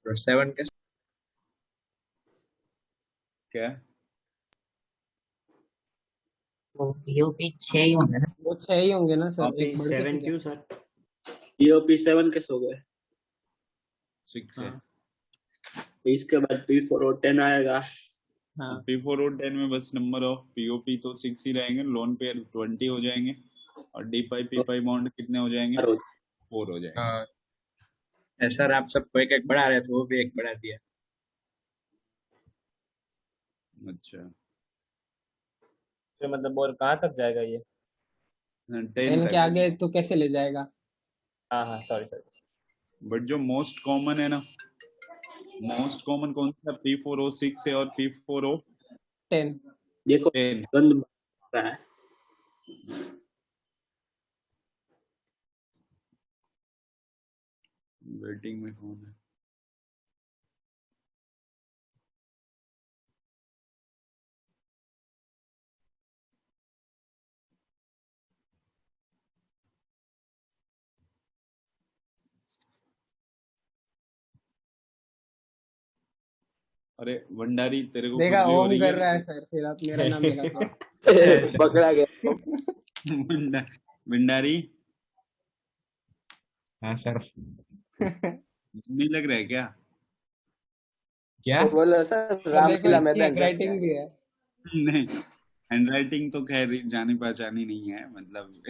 तो 7 के क्या? वो पीओपी 6 ही होंगे ना? वो 6 ही होंगे ना सर, एक बढ़ के 7 6 क्यों सर? पीओपी 7 कैसे हो गए? 6 है। तो इसके बाद P4 और 10 आएगा। हाँ P4 और 10 में बस नंबर ऑफ पीओपी तो 6 ही रहेंगे, लोन पेयर 20 हो जाएंगे और D pi P pi bond कितने हो जाएंगे? 4 हो जाएंगे। सर आप सबको एक एक बढ़ा रहे थे, वो भी एक बढ़ा दिया। अच्छा फिर मतलब और कहाँ तक जाएगा ये? 10 के आगे तो कैसे ले जाएगा? हाँ सॉरी। बट जो मोस्ट कॉमन है ना, मोस्ट कॉमन कौन सा? P4O6 है और P4O10। देखो 10 गंद बन रहा है। वेटिंग में कौन है? अरे भंडारी तेरे को देखा, खुजली हो ओम रही कर है? रहा है सर, फिर आप मेरा नाम लेगा। पकड़ा गया। भंडारी हाँ सर। नहीं लग रहा है क्या? क्या बोलो सर, रामलीला मैदान राइटिंग भी है। नहीं, हैंडराइटिंग तो खैर जानी पहचानी नहीं है, मतलब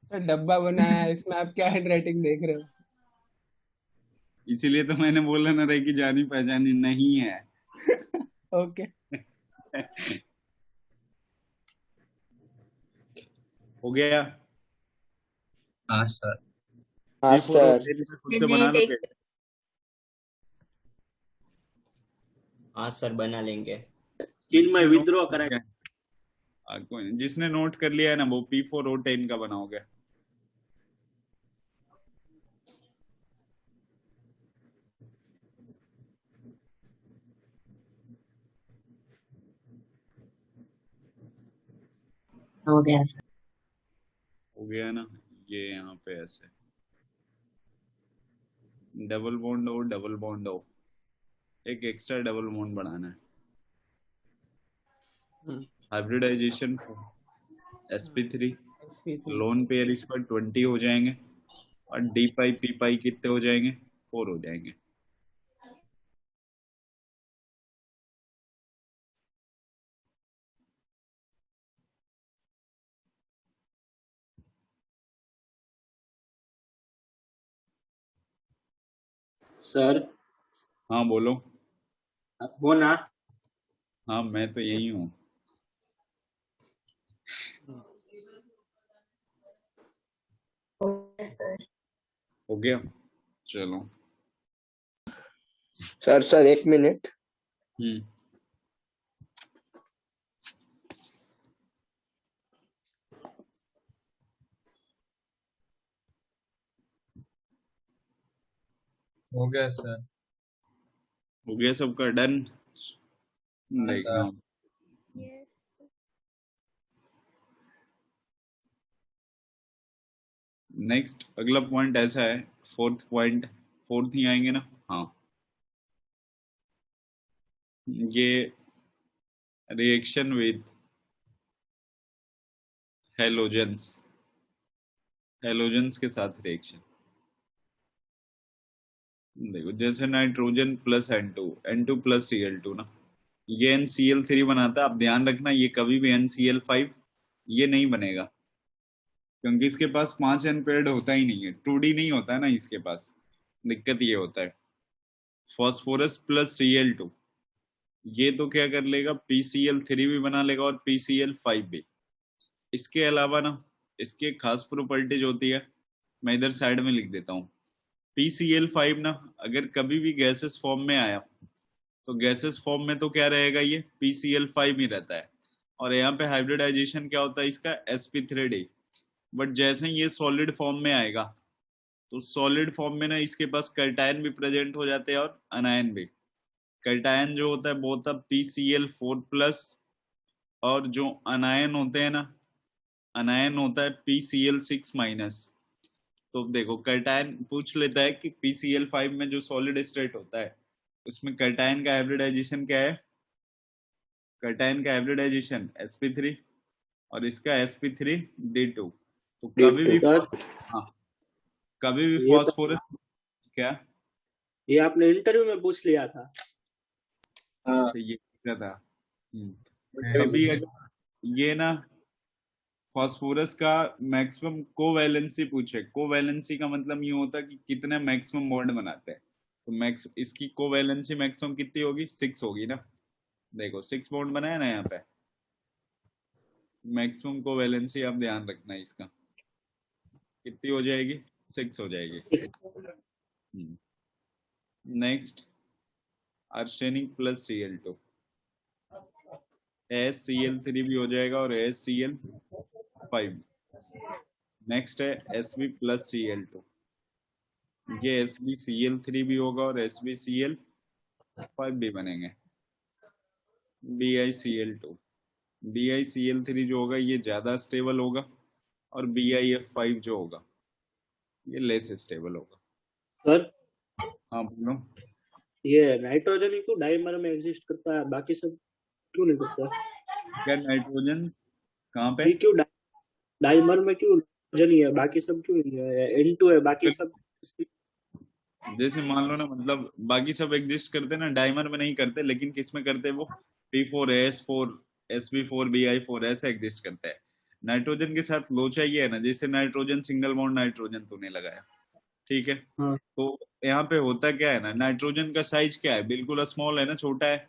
सर डब्बा बनाया है, इसमें आप क्या हैंडराइटिंग देख रहे हो? इसीलिए तो मैंने बोला ना रे कि जानी पहचानी नहीं है। ओके हो गया? हाँ सर। हाँ सर। खुद से बना लोगे? हाँ सर बना लेंगे। चिन्मय विद्रोह करेंगे। कोई नहीं, जिसने नोट कर लिया है ना वो P4O10 का बनाओगे। हो गया सर। हो गया ना, ये यहाँ पे ऐसे डबल बॉन्ड हो, डबल बॉन्ड हो, एक एक्स्ट्रा डबल बॉन्ड बढ़ाना है। हाइब्रिडाइजेशन sp3 लोन पेयर इस पर 20 हो जाएंगे और डी पाई पी पाई कितने हो जाएंगे? 4 हो जाएंगे। सर हाँ बोलो। हो ना? हाँ मैं तो यही हूँ। सर हो गया, चलो। Sir 1 minute. हो गया सर। हो गया सबका डन? देखना नेक्स्ट अगला पॉइंट ऐसा है, फोर्थ ही आएंगे ना? हाँ, ये रिएक्शन विद हेलोजेंस के साथ रिएक्शन। देखो जैसे nitrogen plus N2 plus Cl2 ना, ये NCl3 बनाता है। आप ध्यान रखना ये कभी भी NCl5 ये नहीं बनेगा, क्योंकि इसके पास 5 N पेयर्ड होता ही नहीं है, 2D नहीं होता है ना इसके पास। दिक्कत ये होता है। फॉस्फोरस प्लस Cl2 ये तो क्या कर लेगा, PCl3 भी बना लेगा और PCl5 भी। इसके अलावा ना इसकी एक खास प्रॉपर्टीज होती है, मैं इधर साइड में लिख देता हूँ। PCl5 ना अगर कभी भी गैसेस फॉर्म में आया तो गैसेस फॉर्म में तो क्या रहेगा, ये PCl5 ही रहता है। और यहाँ पे हाइब्रिडाइजेशन क्या होता है इसका, sp3d। बट जैसे ही ये सॉलिड फॉर्म में आएगा तो सॉलिड फॉर्म में ना इसके पास कैटायन भी प्रेजेंट हो जाते हैं और अनायन भी। कैटायन जो होता है वो होता है PCl4+, और जो अनायन होते हैं ना, अनायन होता है PCl6-। तो देखो कैटायन पूछ लेता है कि PCl5 में जो सॉलिड स्टेट होता है उसमें कैटायन का हाइब्रिडाइजेशन क्या है, कैटायन का हाइब्रिडाइजेशन sp3 और इसका sp3d2। तो कभी भी हाँ, कभी भी ये फास्फोरस क्या, ये आपने इंटरव्यू में पूछ लिया था। तो ये क्या था, कभी अगर ये ना फास्फोरस का मैक्सिमम कोवैलेंसी पूछे, कोवैलेंसी का मतलब ये होता है कि कितने मैक्सिमम बॉन्ड बनाते हैं, तो मैक्स इसकी कोवैलेंसी मैक्सिमम कितनी होगी, 6 होगी ना। देखो 6 बॉन्ड बनाया ना यहाँ पे, मैक्सिमम कोवैलेंसी आप ध्यान रखना है इसका कितनी हो जाएगी, 6 हो जाएगी। Next arsenic plus Cl2, AsCl3 भी हो जाएगा और AsCl5। नेक्स्ट है Sb प्लस Cl2, ये SbCl3 भी होगा और SbCl5 भी बनेंगे। BiCl2, BiCl3 जो होगा ये ज्यादा स्टेबल होगा और BiF5 जो होगा ये लेस स्टेबल होगा। सर हाँ बोलो। ये नाइट्रोजन ही क्यों डाइमर में एग्जिस्ट करता है, बाकी सब क्यों नहीं करता? क्या नाइट्रोजन कहाँ पे, ये क्यों डाइमर में क्यों नाइट्रोजन ही है, बाकी सब क्यों नहीं है? N2 है, बाकी सब जैसे मान लो ना, मतलब बाकी सब एग्जिस्ट करते ना, डाइमर में नहीं करते, लेकिन किस में करते, वो P4S4 Sb4Bi4 ऐसे एग्जिस्ट करता है। नाइट्रोजन के साथ लो चाहिए है ना, जैसे नाइट्रोजन सिंगल बॉन्ड नाइट्रोजन तूने लगाया, ठीक है। हाँ। तो यहाँ पे होता क्या है ना, नाइट्रोजन का साइज क्या है, बिल्कुल स्मॉल है ना, छोटा है,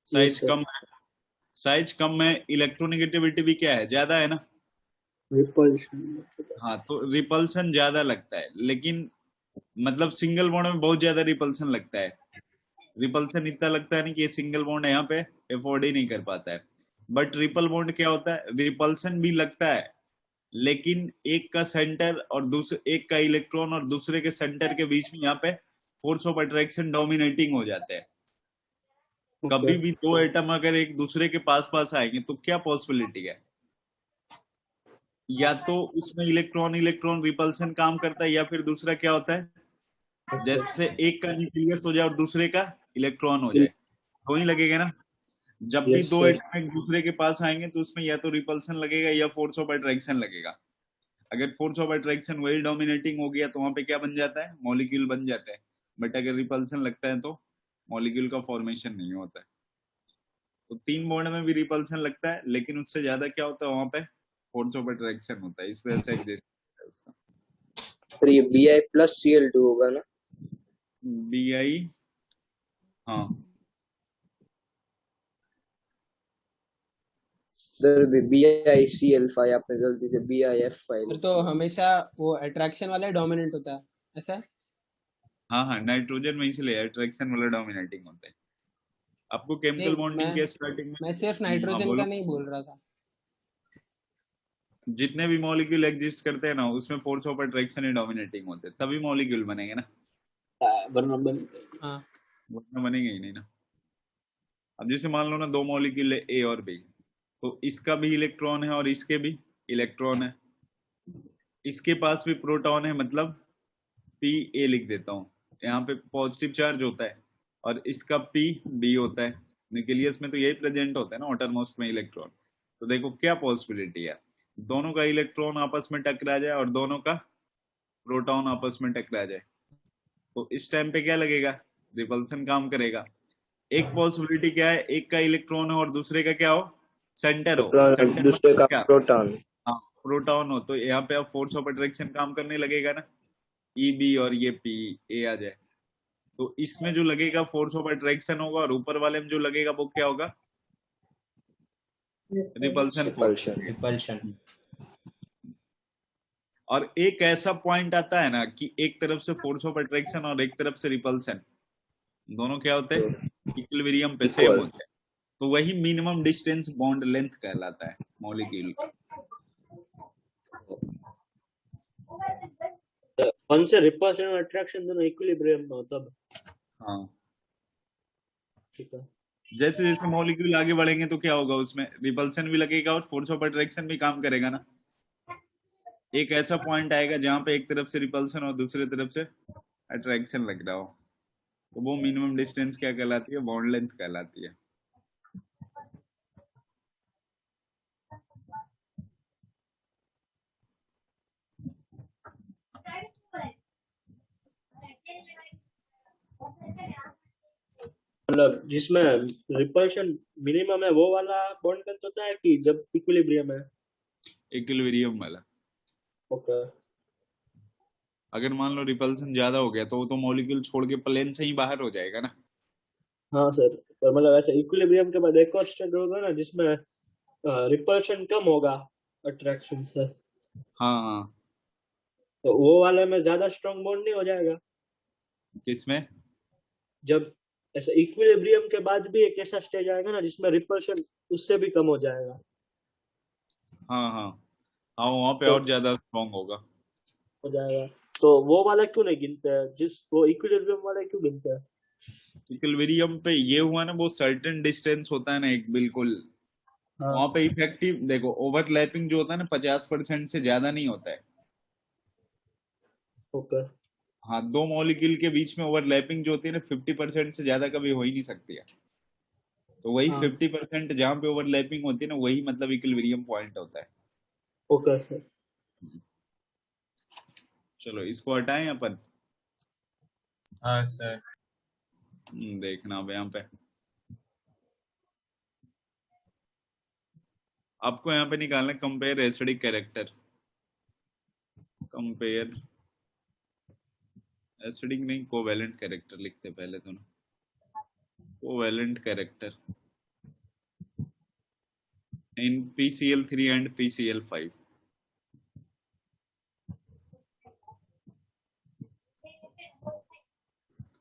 साइज कम है, साइज कम है, इलेक्ट्रोनेगेटिविटी भी क्या है, ज्यादा है ना, रिपल्शन। हाँ तो रिपल्सन ज्यादा लगता है, लेकिन मतलब सिंगल बॉन्ड में बहुत ज्यादा रिपल्सन लगता है। रिपल्सन इतना लगता है नहीं कि ये सिंगल बॉन्ड यहाँ पे अफोर्ड ही नहीं कर पाता है। बट ट्रिपल बॉन्ड क्या होता है, रिपल्सन भी लगता है, लेकिन एक का सेंटर और दूसरे एक का इलेक्ट्रॉन और दूसरे के सेंटर के बीच में यहाँ पे फोर्स ऑफ अट्रैक्शन डोमिनेटिंग हो जाते हैं। कभी भी दो एटम अगर एक दूसरे के पास पास आएंगे तो क्या पॉसिबिलिटी है, या तो उसमें इलेक्ट्रॉन इलेक्ट्रॉन रिपल्सन काम करता है, या फिर दूसरा क्या होता है, जैसे एक का न्यूक्लियस हो जाए और दूसरे का इलेक्ट्रॉन हो जाए, तो ही लगेगा ना। जब भी दो एटम एक दूसरे के पास आएंगे तो उसमें या तो रिपल्सन लगेगा या फोर्स ऑफ अट्रैक्शन लगेगा। अगर फोर्स ऑफ अट्रैक्शन वही डोमिनेटिंग हो गया तो वहां पे क्या बन जाता है, मॉलिक्यूल बन जाता है। बट अगर रिपल्सन लगता है तो मॉलिक्यूल का फॉर्मेशन नहीं होता है। तो 3 बॉन्ड में भी रिपल्सन लगता है, लेकिन उससे ज्यादा क्या होता है, वहां पे फोर्स ऑफ अट्रैक्शन होता है, इस वजह से एग्जिस्ट होता है उसका। तो ये Bi प्लस Cl2 होगा ना? Bi, हाँ सर BiCl5 आपने गलती से BiF5 तो हमेशा वो अट्रैक्शन वाला डोमिनेंट होता है, ऐसा है? हाँ नाइट्रोजन में इसलिए अट्रैक्शन वाला डोमिनेटिंग होता है। आपको केमिकल बॉन्डिंग के स्टार्टिंग में मैं सिर्फ नाइट्रोजन का नहीं बोल रहा था, जितने भी मॉलिक्यूल एग्जिस्ट करते हैं ना उसमें force of attraction he dominating होते हैं, तभी मॉलिक्यूल बनेंगे ना, वरना बनेंगे ही नहीं ना। अब जैसे मान लो ना 2 मॉलिक्यूल है ए और बी, तो इसका भी इलेक्ट्रॉन है और इसके भी इलेक्ट्रॉन है, इसके पास भी प्रोटॉन है, मतलब Pa लिख देता हूँ, यहाँ पे पॉजिटिव चार्ज होता है, और इसका Pb होता है। न्यूक्लियस में तो यही प्रेजेंट होता है ना, आउटरमोस्ट में इलेक्ट्रॉन। तो देखो क्या पॉसिबिलिटी है, दोनों का इलेक्ट्रॉन आपस में टकरा जाए और दोनों का प्रोटॉन आपस में टकरा जाए, तो इस टाइम पे क्या लगेगा, रिपल्सन काम करेगा। एक पॉसिबिलिटी क्या है, एक का इलेक्ट्रॉन हो और दूसरे का क्या हो, सेंटर हो, सेंटर दूसरे का क्या, प्रोटॉन, हाँ प्रोटॉन हो, तो यहाँ पे अब फोर्स ऑफ अट्रैक्शन काम करने लगेगा ना, Eb और ये Pa आ जाए, तो इसमें जो लगेगा फोर्स ऑफ अट्रैक्शन होगा, और ऊपर वाले में जो लगेगा वो क्या होगा, रिपल्सन फोर्स। रिपल्शन। और एक ऐसा पॉइंट आता है ना कि एक तरफ से फोर्स ऑफ अट्रैक्शन और एक तरफ से रिपल्सन, दोनों क्या होते हैं, इक्विलिब्रियम पे सेम होते हैं, तो वही मिनिमम डिस्टेंस बॉन्ड लेंथ कहलाता है मॉलिक्यूल का। कौन से रिपल्शन और अट्रैक्शन दोनों इक्विलिब्रियम में हो तब। हाँ, ठीक है। जैसे जैसे मॉलिक्यूल आगे बढ़ेंगे तो क्या होगा, उसमें रिपल्सन भी लगेगा और फोर्स ऑफ अट्रैक्शन भी काम करेगा ना। एक ऐसा पॉइंट आएगा जहां पे एक तरफ से रिपल्सन और दूसरी तरफ से अट्रैक्शन लग रहा हो, तो वो मिनिमम डिस्टेंस क्या कहलाती है, बॉन्ड लेंथ कहलाती है। मतलब जिसमें रिपल्शन मिनिमम है वो वाला बॉन्ड लेंथ होता है कि जब इक्विलिब्रियम है। इक्विलिब्रियम वाला। ओके। अगर मान लो रिपल्सन ज्यादा हो गया तो वो तो मॉलिक्यूल छोड़ के प्लेन से ही बाहर हो जाएगा ना। हाँ सर, पर मतलब ऐसे इक्विलिब्रियम के बाद एक और स्टेट होगा ना जिसमें रिपल्शन कम होगा अट्रैक्शन से। हाँ हाँ। तो वो वाले में ज्यादा स्ट्रॉन्ग बॉन्ड नहीं हो जाएगा? किसमें? जब ऐसे इक्विलिब्रियम के बाद भी एक ऐसा स्टेज आएगा ना जिसमें रिपल्शन उससे भी कम हो जाएगा। हाँ हाँ हाँ, वहां पे तो और ज्यादा स्ट्रॉन्ग होगा। हो जाएगा, तो वो वाला क्यों नहीं गिनते हैं, वो इक्विलिब्रियम वाला क्यों गिनते हैं? इक्विलिब्रियम पे ये हुआ ना, वो सर्टेन डिस्टेंस होता है ना एक, बिल्कुल हाँ। वहां पे इफेक्टिव देखो, ओवरलैपिंग जो होता है ना 50% से ज्यादा नहीं होता है। ओके। हाँ, दो मॉलिक्यूल के बीच में ओवरलैपिंग जो होती है ना 50% से ज्यादा कभी हो ही नहीं सकती है। तो वही हाँ। 50% जहाँ पे ओवरलैपिंग होती है ना, वही मतलब इक्विलिब्रियम पॉइंट होता है। Okay sir. चलो इसको हटाएं अपन। हाँ सर। देखना अब यहाँ पे आपको यहाँ पे निकालना compare acidic character. Compare acidic नहीं, कोवेलेंट कैरेक्टर लिखते पहले तो ना, covalent character in PCl3 and PCl5।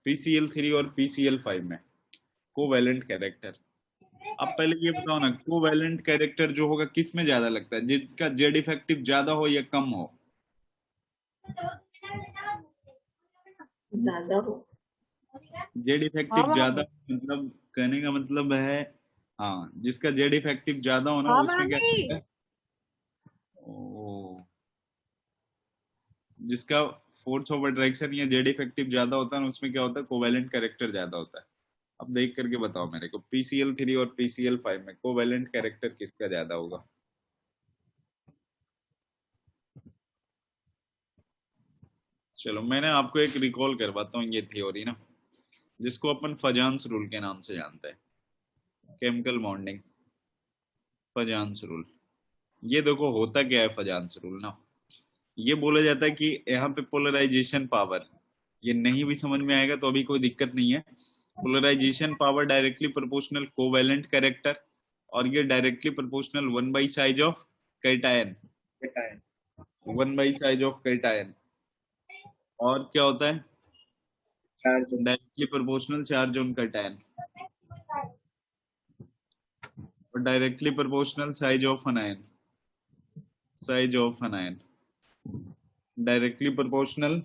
PCl3 और PCl5 में कोवेलेंट कैरेक्टर। अब पहले ये बताओ ना, कोवेलेंट कैरेक्टर जो होगा किस में ज्यादा लगता है, जिसका जेड इफेक्टिव ज्यादा हो या कम हो? ज्यादा हो। जेड इफेक्टिव ज्यादा, मतलब कहने का मतलब है, हाँ जिसका जेड इफेक्टिव ज्यादा हो ना उसमें क्या करता है, ओ, जिसका फोर्स ऑफ अट्रैक्शन या जेड इफेक्टिव ज्यादा होता है ना उसमें क्या होता है, कोवेलेंट कैरेक्टर ज्यादा होता है। अब देख करके बताओ मेरे को, PCl3 और PCl5 में कोवेलेंट कैरेक्टर किसका ज्यादा होगा? चलो मैंने आपको एक रिकॉल करवाता हूँ ये थ्योरी ना, जिसको अपन फजान्स रूल के नाम से जानते हैं, केमिकल बॉन्डिंग, फजान्स रूल। ये देखो होता क्या है फजान्स रूल ना, ये बोला जाता है कि यहाँ पे पोलराइजेशन पावर, ये नहीं भी समझ में आएगा तो अभी कोई दिक्कत नहीं है। Polarization power directly proportional covalent character, और ये directly proportional 1 by size of cation, 1 by size of cation. और क्या होता है, directly proportional charge on cation, और directly proportional size of anion, size of anion, directly proportional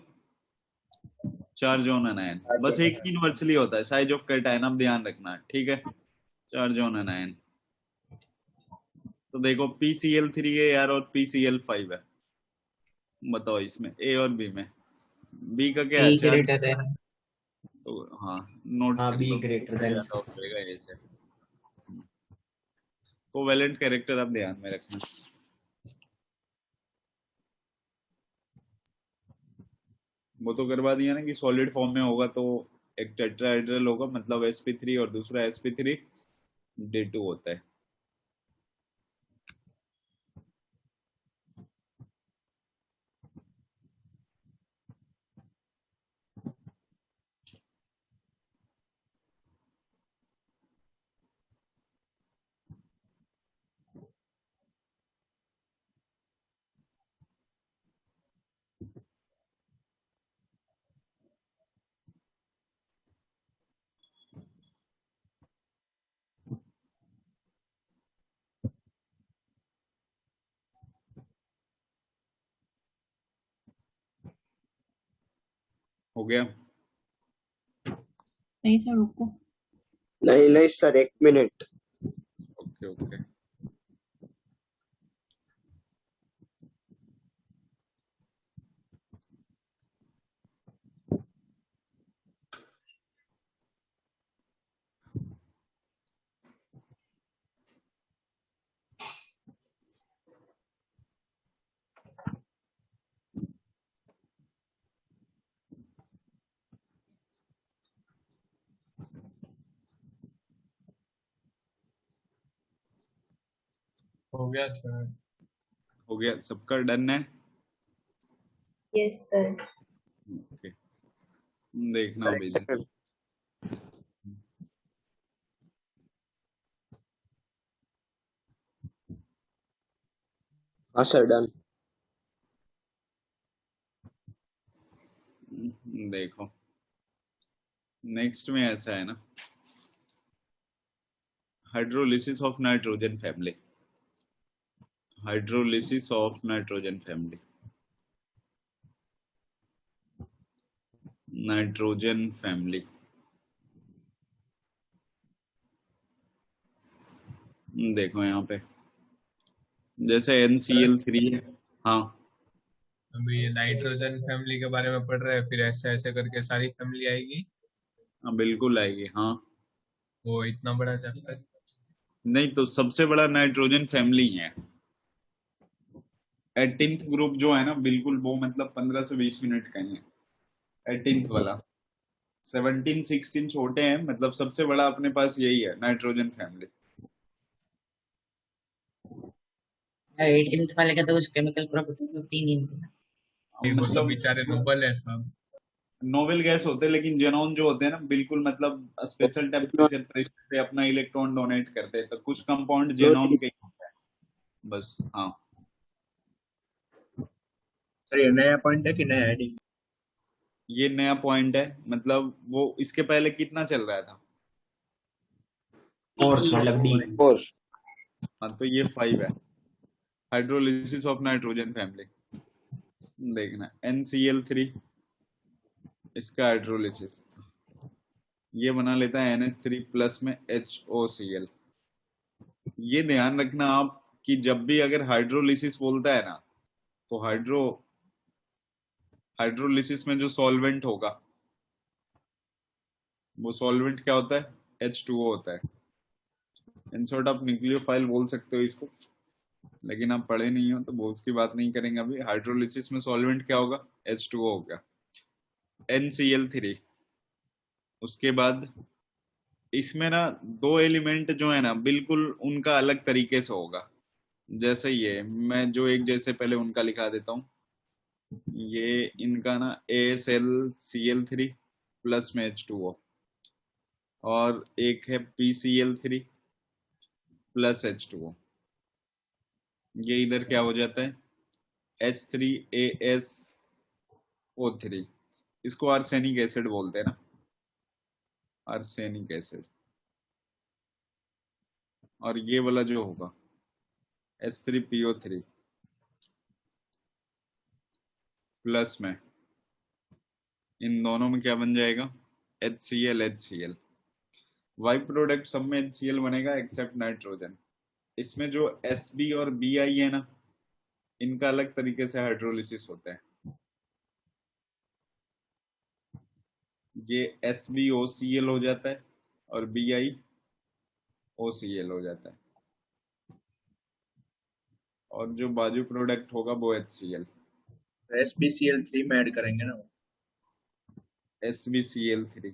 charge on anion. बस एक ही universally होता है साइज ऑफ कैटायन, अब ध्यान रखना, ठीक है, चार्ज ऑन अनायन। तो देखो PCl3 है यार और PCl5 है, बताओ इसमें A और B में, B का क्या है, ए ग्रेटर देन। तो हाँ नोट हाँ कर बी लो, ग्रेटर देन। ज्यादा हो जाएगा A से। कोवेलेंट कैरेक्टर आप ध्यान में रखना। वो तो करवा दिया ना कि सॉलिड फॉर्म में होगा तो एक टेट्राहेड्रल होगा, मतलब sp3 और दूसरा sp3D2 होता है। हो गया? नहीं सर रुको। नहीं नहीं सर, 1 मिनट। Okay okay. हो गया सर। हो गया, सबका डन है? Yes sir. ओके, देखना सर अभी 1 सेकंड। हाँ सर, डन। देखो नेक्स्ट में ऐसा है ना, hydrolysis of nitrogen family, hydrolysis of nitrogen family, nitrogen family. देखो यहाँ पे जैसे NCl3 है। हाँ अभी नाइट्रोजन फैमिली के बारे में पढ़ रहे हैं, फिर ऐसे ऐसे करके सारी फैमिली आएगी। हाँ बिल्कुल आएगी। हाँ वो इतना बड़ा चैप्टर। नहीं तो सबसे बड़ा नाइट्रोजन फैमिली है। 18th ग्रुप जो है ना, बिल्कुल वो मतलब 15 से 20 मिनट का ही है 18th वाला। 17 16 छोटे हैं, मतलब सबसे बड़ा अपने पास यही है, नाइट्रोजन फैमिली। 18th वाले का तो कुछ केमिकल प्रॉपर्टी होती नहीं है। वो तो मतलब बेचारे नोबल है सब। नोवेल गैस होते हैं, लेकिन जेनॉन जो होते हैं ना, बिल्कुल मतलब स्पेशल टेम्परेचर प्रेशर पे अपना इलेक्ट्रॉन डोनेट करते हैं, तो कुछ कंपाउंड जेनॉन के ही होता है बस। हाँ सर ये नया पॉइंट है कि नया एडिशन? ये नया पॉइंट है, मतलब वो इसके पहले कितना चल रहा था? कोर्स मतलब डी। कोर्स। हाँ तो ये 5 है, हाइड्रोलिसिस ऑफ नाइट्रोजन फैमिली। देखना NCl3, इसका हाइड्रोलिसिस ये बना लेता है NH3 प्लस में HOCl। ये ध्यान रखना आप कि जब भी अगर हाइड्रोलिसिस बोलता है ना, तो हाइड्रोलिसिस में जो सॉल्वेंट होगा, वो सॉल्वेंट क्या होता है? H2O होता है। इन शॉर्ट आप न्यूक्लियोफाइल बोल सकते हो इसको, लेकिन आप पढ़े नहीं हो तो वो उसकी बात नहीं करेंगे अभी। हाइड्रोलिसिस में सॉल्वेंट क्या होगा? H2O हो गया, NCl3। उसके बाद इसमें ना दो एलिमेंट जो है ना, बिल्कुल उनका अलग तरीके से होगा। जैसे ये मैं जो एक जैसे पहले उनका लिखा देता हूँ। ये इनका ना AsLCl3 प्लस में H2O, और एक है PCl3 प्लस H2O। ये इधर क्या हो जाता है? H3AsO3। इसको आर्सेनिक एसिड बोलते हैं ना, आर्सेनिक एसिड। और ये वाला जो होगा H3PO3 प्लस में, इन दोनों में क्या बन जाएगा? HCl। वाई प्रोडक्ट सब में HCl बनेगा एक्सेप्ट नाइट्रोजन। इसमें जो Sb और Bi है ना, इनका अलग तरीके से हाइड्रोलिसिस होता है। ये SbOCl हो जाता है और BiOCl हो जाता है, और जो बाजू प्रोडक्ट होगा वो HCl। SbCl3 में ऐड करेंगे ना। SbCl3,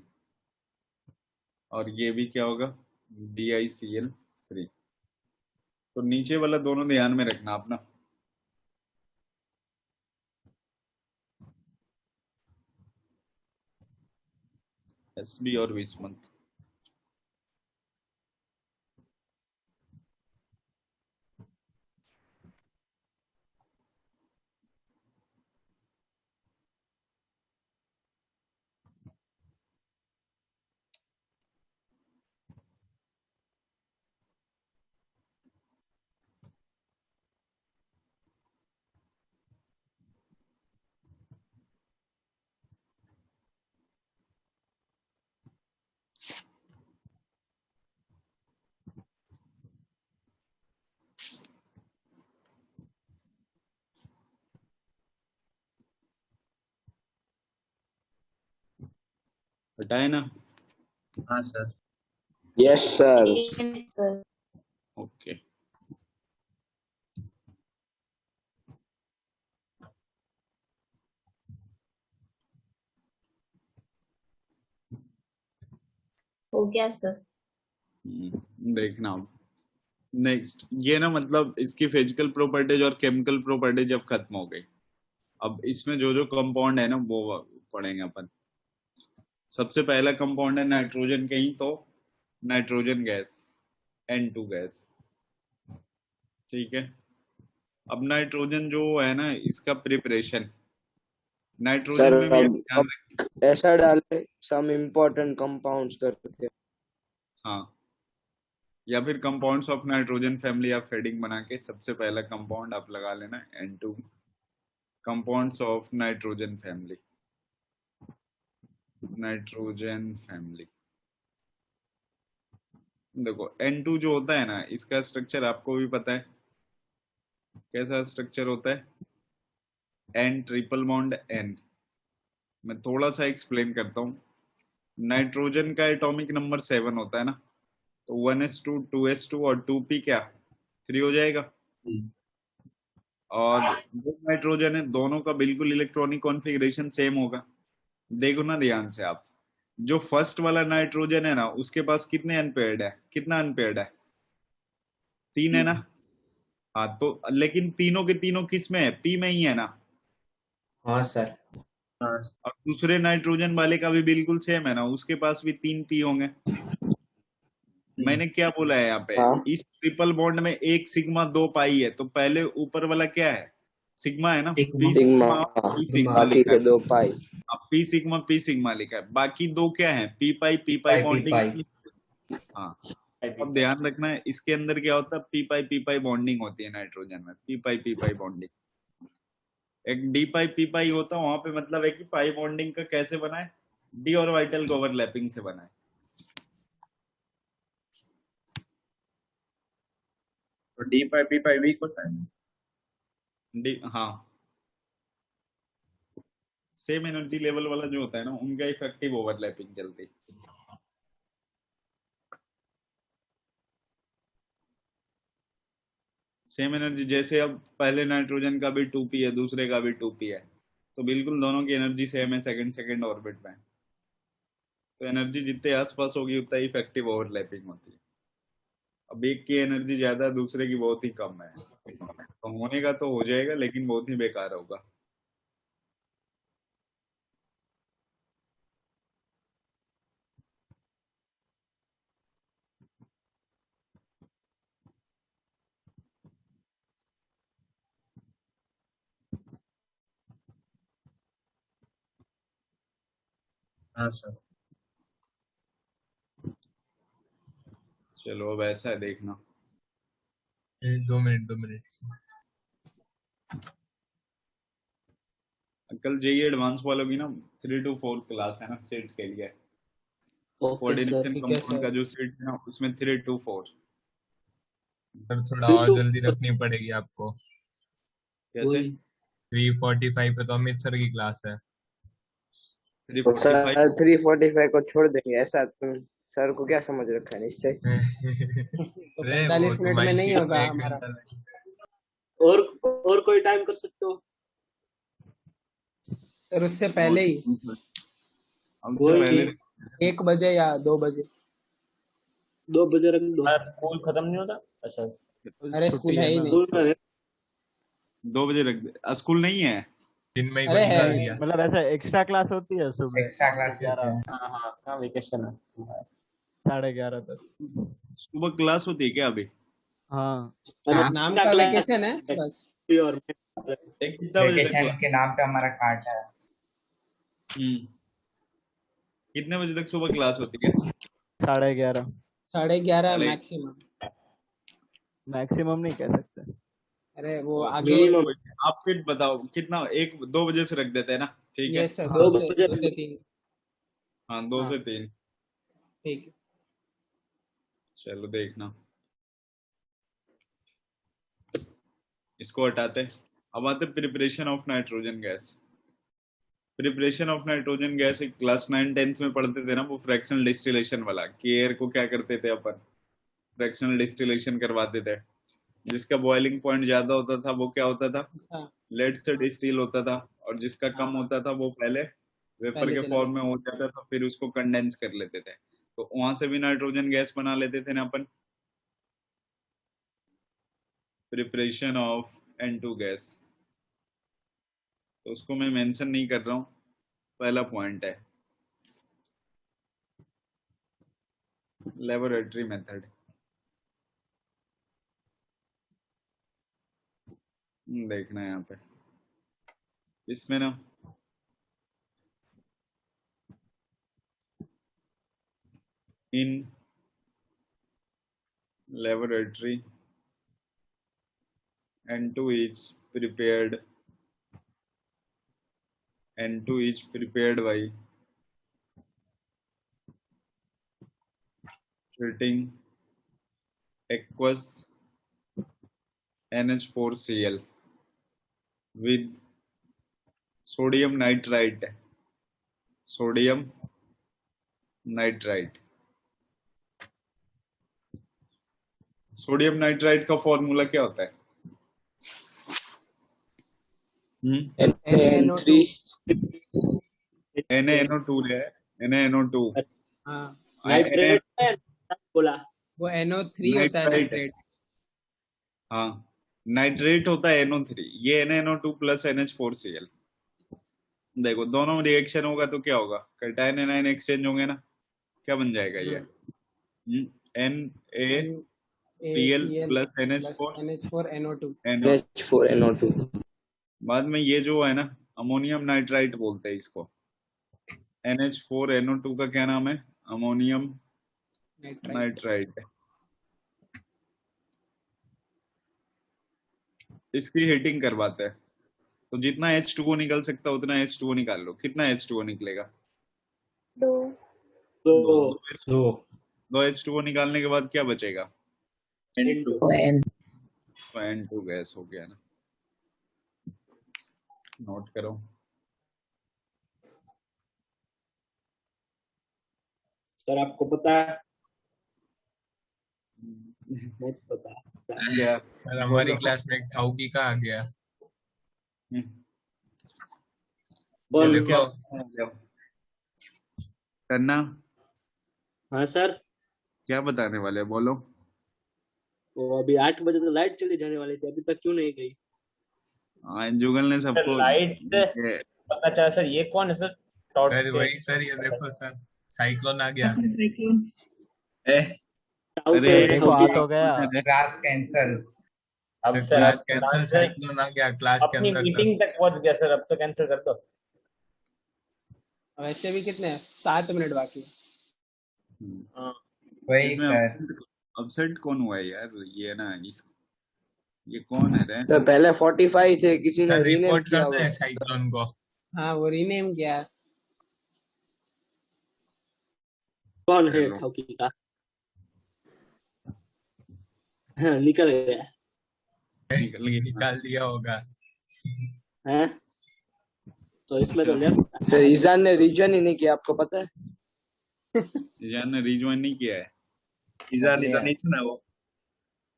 और ये भी क्या होगा? BiCl3। तो नीचे वाला दोनों ध्यान में रखना अपना। Sb और विस्मंत। हटाए ना? हाँ sir. Yes sir. Sir okay. हो गया सर। देखना अब नेक्स्ट, ये ना मतलब इसकी फिजिकल प्रॉपर्टीज और केमिकल प्रॉपर्टीज अब खत्म हो गई। अब इसमें जो जो कंपाउंड है ना वो पढ़ेंगे अपन। सबसे पहला कंपाउंड है नाइट्रोजन, कहीं तो नाइट्रोजन गैस, N2 गैस। ठीक है। अब नाइट्रोजन जो है ना, इसका प्रिपरेशन नाइट्रोजन सर में भी एक ध्यान अब रखिए। ऐसा डाले सम इम्पोर्टेंट कंपाउंड्स करके। हाँ, या फिर कंपाउंड्स ऑफ नाइट्रोजन फैमिली आप हेडिंग बना के सबसे पहला कंपाउंड आप लगा लेना N2, compounds of nitrogen family, nitrogen family. देखो N2 जो होता है ना, इसका स्ट्रक्चर आपको भी पता है कैसा स्ट्रक्चर होता है, N ट्रिपल बॉन्ड N। मैं थोड़ा सा एक्सप्लेन करता हूँ। नाइट्रोजन का एटॉमिक नंबर 7 होता है ना, तो 1s2 2s2 और 2p क्या 3 हो जाएगा। और जो नाइट्रोजन है दोनों का बिल्कुल इलेक्ट्रॉनिक कॉन्फ़िगरेशन सेम होगा। देखो ना ध्यान से आप, जो फर्स्ट वाला नाइट्रोजन है ना उसके पास कितने अनपेयर्ड है, कितना अनपेयर्ड है 3 है ना। हाँ तो लेकिन तीनों के तीनों किस में है, पी में ही है ना। हाँ सर। हाँ और दूसरे नाइट्रोजन वाले का भी बिल्कुल सेम है ना, उसके पास भी 3 पी होंगे। मैंने क्या बोला है यहाँ पे, हाँ। इस ट्रिपल बॉन्ड में एक सिग्मा 2 पाई है, तो पहले ऊपर वाला क्या है, सिग्मा है ना, P sigma sigma P sigma बाकी लिखा के है। 2 पाई। अब पी सिग्मा लिखा है, बाकी दो क्या है, पी पाई बॉन्डिंग। हाँ, अब ध्यान रखना है इसके अंदर क्या होता है, पी पाई बॉन्डिंग होती है नाइट्रोजन में, पी पाई बॉन्डिंग। एक पी पाई होता है वहां पे, मतलब है कि पाई बॉन्डिंग का कैसे बना है, डी ऑर्बिटल ओवरलैपिंग से बना है। तो डी पाई पी पाई वीक होता है। डी, हाँ, सेम एनर्जी लेवल वाला जो होता है ना उनका इफेक्टिव ओवरलैपिंग चलती है। सेम एनर्जी, जैसे अब पहले नाइट्रोजन का भी 2p है, दूसरे का भी 2p है, तो बिल्कुल दोनों की एनर्जी सेम है सेकंड सेकंड ऑर्बिट में। तो एनर्जी जितने आसपास होगी उतना इफेक्टिव ओवरलैपिंग होती है। अब एक की एनर्जी ज्यादा दूसरे की बहुत ही कम है, तो होने का तो हो जाएगा लेकिन बहुत ही बेकार होगा। हाँ सर। चलो अब ऐसा है देखना, 2 मिनट। कल जेई एडवांस वालों की ना 3 to 4 क्लास है ना सेट के लिए। कोऑर्डिनेशन ठीक है कंपाउंड का सर। जो सेट है ना उसमें 3 to 4। सर थोड़ा और जल्दी रखनी पड़ेगी आपको। कैसे 3:45 पे तो अमित सर की क्लास है। तो 3:45? सर 3:45 को छोड़ देंगे ऐसा, तुम सर को क्या समझ रखा है निश्चय। तो अरे 45 वो मिनट में तुम्हारी नहीं सीट होगा में 1 हमारा। घंटा लगे। और कोई टाइम कर सकते हो? सर उससे पहले ही हमसे पहले 1 बजे या 2 बजे। 2 बजे रख दो। सर स्कूल खत्म नहीं होता? अच्छा अरे स्कूल है ही नहीं। स्कूल में 2 बजे रख दे, स्कूल नहीं है। दिन में ही अरे को है निकाल दिया। मतलब ऐसा एक्स्ट्रा क्लास होती है सुबह एक्स्ट्रा क्लासेस 11 है। हाँ हाँ हाँ वेकेशन है। 11:30 तक। सुबह क्लास होती है क्या अभी? हाँ नाम का वेकेशन है बस। और एक कितना बजे तक वेकेशन क्लास? के नाम पे हमारा काट है। कितने बजे तक सुबह क्लास होती है? 11:30। 11:30 मैक्सिमम। मैक्सिमम नहीं कह सकते। अरे वो आगे। आप फिर बताओ कितना, 1-2 बजे से रख देते हैं ना, ठीक है। यस सर, 2 से 3। हाँ 2 से 3। ठीक है। चलो देखना, इसको हटाते, अब आते preparation of nitrogen gas. Preparation of nitrogen gas एक क्लास 9-10th में पढ़ते थे ना, वो फ्रैक्शनल डिस्टिलेशन वाला, कि एयर को क्या करते थे अपन, फ्रैक्शनल डिस्टिलेशन करवाते थे। जिसका बॉइलिंग पॉइंट ज्यादा होता था वो क्या होता था, अच्छा लेड से डिस्टिल होता था, और जिसका कम हाँ होता था वो पहले वेपर पहले के चला फॉर्म जाता में हो जाता था, फिर उसको कंडेंस कर लेते थे, तो वहां से भी नाइट्रोजन गैस बना लेते थे ना अपन। प्रिपरेशन ऑफ N2 गैस, तो उसको मैं मेंशन नहीं कर रहा हूँ, पहला पॉइंट है लेबोरेटरी मेथड। देखना है यहाँ पे, इसमें ना इन laboratory N2 is prepared by treating aqueous NH4Cl with sodium nitrite sodium nitrite का फॉर्मूला क्या होता है? Na3 NaNO2 है, NaNO2 हाँ नाइट्रेट है बोला। वो NO3 होता है नाइट्रेट। हाँ नाइट्रेट होता है NO3, ये NaNO2 प्लस NH4Cl। देखो दोनों रिएक्शन होगा तो क्या होगा, कैटायन एनायन एक्सचेंज होंगे ना, क्या बन जाएगा ये NaCl प्लस NH4NO2 H4NO2 बाद में ये जो है ना अमोनियम नाइट्राइट बोलते हैं इसको। NH4NO2 का क्या नाम है? Ammonium nitrite. इसकी हीटिंग करवाते हैं, तो जितना H2O निकल सकता है उतना H2O निकाल लो। कितना H2O निकलेगा? दो H2O निकालने के बाद क्या बचेगा? N2 गैस हो गया ना, नोट करो। सर आपको पता है? नहीं पता क्या? सर हमारी क्लास में एक ठाउकी का आ गया। बोल देखो क्या करना? हाँ सर, क्या बताने वाले बोलो। वो अभी 8 बजे तक लाइट चली जाने वाली थी, अभी तक क्यों नहीं गई? हाँ जुगल ने सबको लाइट पता चला सर, ये कौन है सर? सर वही सर, ये देखो सर साइक्लोन आ गया। अरे देखो आ तो गया। Class cancel. अब सर क्लास कैंसल, साइक्लोन आ गया क्लास के अपनी अंदर। मीटिंग तक पहुंच गया सर, अब तो कैंसिल कर दो। वैसे भी कितने हैं? 7 मिनट बाकी है। वही सर। अपसेट कौन हुआ है यार? ये ना ये कौन है रे? तो पहले 45 थे, किसी ने रीनेम रिपोर्ट किया करते हैं होगा। साइक्लोन को। हाँ वो रीनेम किया। कौन है ठाकुर का? हाँ, निकल गया निकाल दिया होगा। हैं? तो इसमें तो लेफ्ट सर ईजान ने रीजन ही नहीं किया, आपको पता है? ईजान ने रिज्वाइन नहीं किया है। ईजान इधर नहीं था ना वो।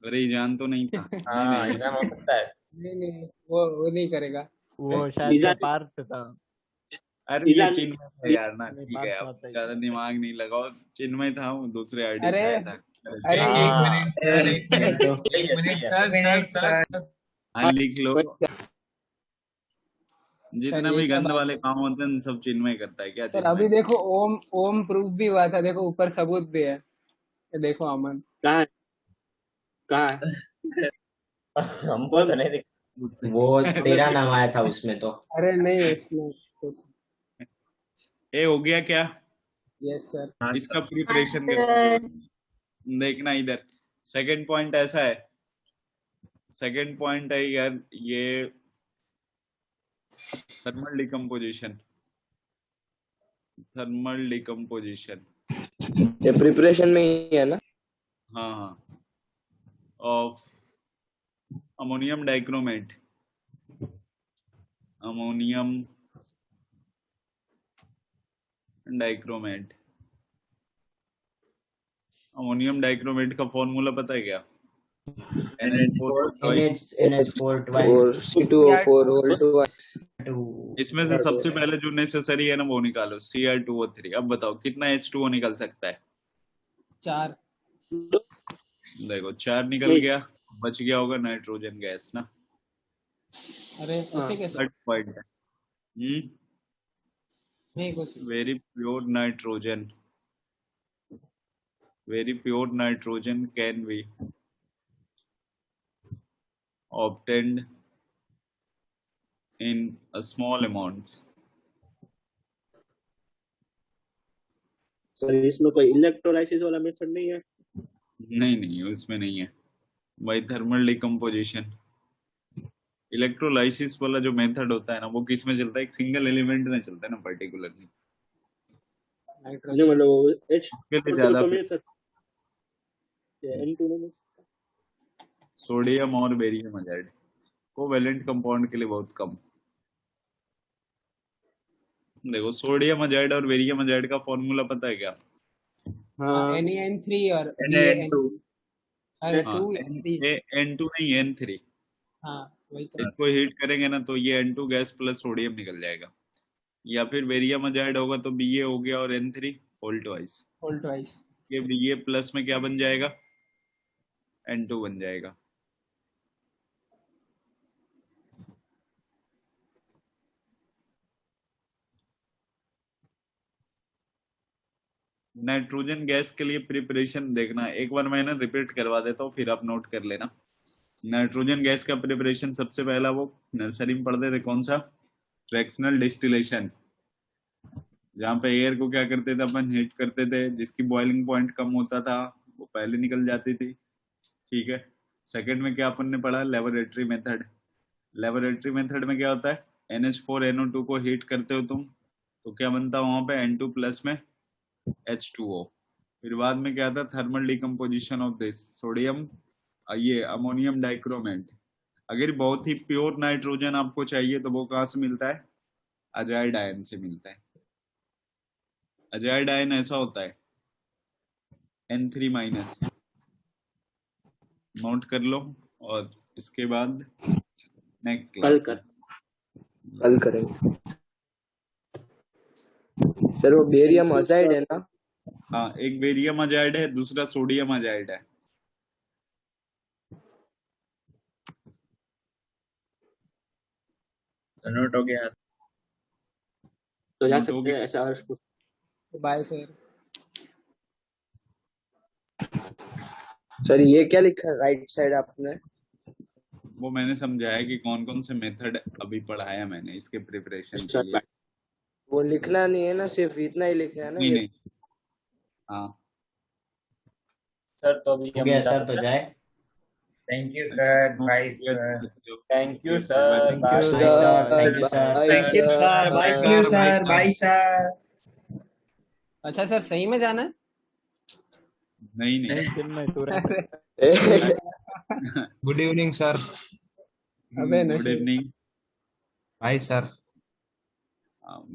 अरे ईजान तो नहीं था। हाँ एग्जाम हो सकता है। नहीं वो नहीं करेगा। वो शायद पार्ट था। अरे ये ईजान चिन्मय था यार ना, नहीं, ठीक है बात अब बात है। ज्यादा दिमाग नहीं लगाओ। चिन्मय था, वो दूसरे आईडी अरे से आया था। अरे एक हाँ। मिनट सर, एक मिनट, एक मिनट सर सर। हाँ लिख लो। जितना ये भी क्या गंद बात वाले है? काम होते हैं सब चिन्मय करता है। क्या सर अभी चिन्मय? देखो ओम प्रूफ भी हुआ था, देखो ऊपर सबूत भी है। ये देखो अमन। कहाँ है? कहाँ है? हमको तो नहीं दिख। वो तेरा नाम आया था उसमें तो। अरे नहीं उसमें कुछ। ए हो गया क्या? Yes sir. इसका प्रिपरेशन देखना इधर। सेकंड पॉइंट ऐसा है, सेकंड पॉइंट है यार ये थर्मल डिकम्पोजिशन। ये प्रिपरेशन में ही है ना? हाँ हाँ, of ammonium dichromate, ammonium dichromate. Ammonium dichromate का फॉर्मूला पता है क्या? NH4 twice और C2O4 whole twice इसमें से सबसे पहले जो नेसेसरी है ना वो निकालो, Cr2O3। अब बताओ कितना H2O निकल सकता है? 4। देखो 4 निकल गया, बच गया होगा नाइट्रोजन गैस ना। अरे ऐसे कैसे? थर्ड पॉइंट है नहीं कुछ। Very pure nitrogen, very pure nitrogen can be obtained in a small amounts. Sir इसमें कोई इलेक्ट्रोलाइसिस वाला मेथड नहीं है? नहीं उसमें नहीं है बाई थर्मल डिकम्पोजिशन। इलेक्ट्रोलाइसिस वाला जो मेथड होता है ना वो किस में चलता है? एक सिंगल एलिमेंट में चलता है ना पर्टिकुलरली। जो मतलब H उसके लिए ज्यादा N2 में सोडियम और बेरियम अजाइड कोवैलेंट कंपाउंड के लिए बहुत कम। देखो सोडियम अजाइड और बेरियम अजाइड का फॉर्मूला पता है क्या? हाँ NaN3 और Na2 N2 नहीं N3। हाँ वही तो। इसको हीट करेंगे ना तो ये N2 गैस प्लस सोडियम निकल जाएगा, या फिर बेरियम अजाइड होगा तो Ba हो गया और N3 होल ट्वाइस। ये Ba प्लस में क्या बन जाएगा? N2 बन जाएगा। नाइट्रोजन गैस के लिए प्रिपरेशन देखना, एक बार मैं ना रिपीट करवा देता हूँ फिर आप नोट कर लेना। नाइट्रोजन गैस का प्रिपरेशन सबसे पहला वो नर्सरी में पढ़ते थे, कौन सा? फ्रैक्शनल डिस्टिलेशन, जहाँ पे एयर को क्या करते थे अपन? हीट करते थे, जिसकी बॉइलिंग पॉइंट कम होता था वो पहले निकल जाती थी, ठीक है। सेकंड में क्या अपन ने पढ़ा? Laboratory method. लेबोरेटरी मेथड में क्या होता है? NH4NO2 को हीट करते हो तुम तो क्या बनता है वहां पे? N2 प्लस में H2O। फिर बाद में क्या था? Thermal decomposition of this sodium, ये अमोनियम डाइक्रोमेट। अगर बहुत ही प्योर नाइट्रोजन आपको चाहिए तो वो कहाँ से मिलता है? अजाइड आयन से मिलता है। अजाइड आयन ऐसा होता है N3 माइनस, नोट कर लो। और इसके बाद नेक्स्ट कल करेंगे सर। वो बेरियम अजाइड है ना? हाँ एक बेरियम अजाइड है, दूसरा सोडियम अजाइड है। नोट हो गया तो जा सकते हैं ऐसा अर्श को। Bye sir. सर ये क्या लिखा है राइट साइड आपने? वो मैंने समझाया कि कौन कौन से मेथड अभी पढ़ाया मैंने इसके प्रिपरेशन के लिए। वो लिखना नहीं है ना, सिर्फ इतना ही लिखना है ना? नहीं हाँ सर तो अभी हो गया सर, तो जाए। Thank you sir, bye sir. Thank you sir, bye sir, thank you sir, thank you sir, bye sir. अच्छा सर सही में जाना है? नहीं चिन्मय तू रह। Good evening sir. अबे good evening hi sir.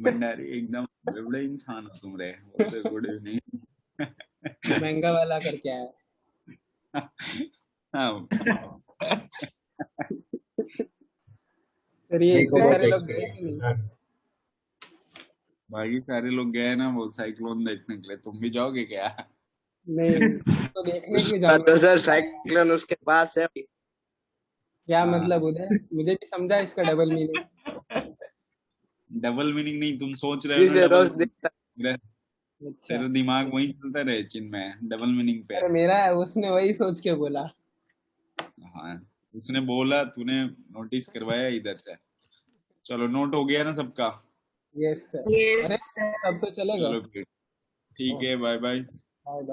Bhandari एकदम बड़े इंसान हो तुम रे, बोलते गुड इवनिंग। महंगा वाला करके आया। हाँ सर ये इतने सारे लोग गए कि नहीं? बाकी सारे लोग गए ना वो साइक्लोन देखने के लिए, तुम भी जाओगे क्या? नहीं तो देखने के तो जाऊंगा। सर साइक्लोन उसके पास है। क्या मतलब उधर? मुझे भी समझा इसका डबल मीनिंग। डबल मीनिंग नहीं, तुम सोच रहे हो ना रोज डबल। देखता। तेरा दिमाग वही चलता रहे चिन्ह में डबल मीनिंग पे। अरे मेरा है, उसने वही सोच के बोला। हाँ उसने बोला, तूने नोटिस करवाया इधर से। चलो नोट हो गया ना सबका? Yes sir. यस अरे सर। अब तो चलेगा। चलो फिर ठीक है, बाय बाय। Bye bye.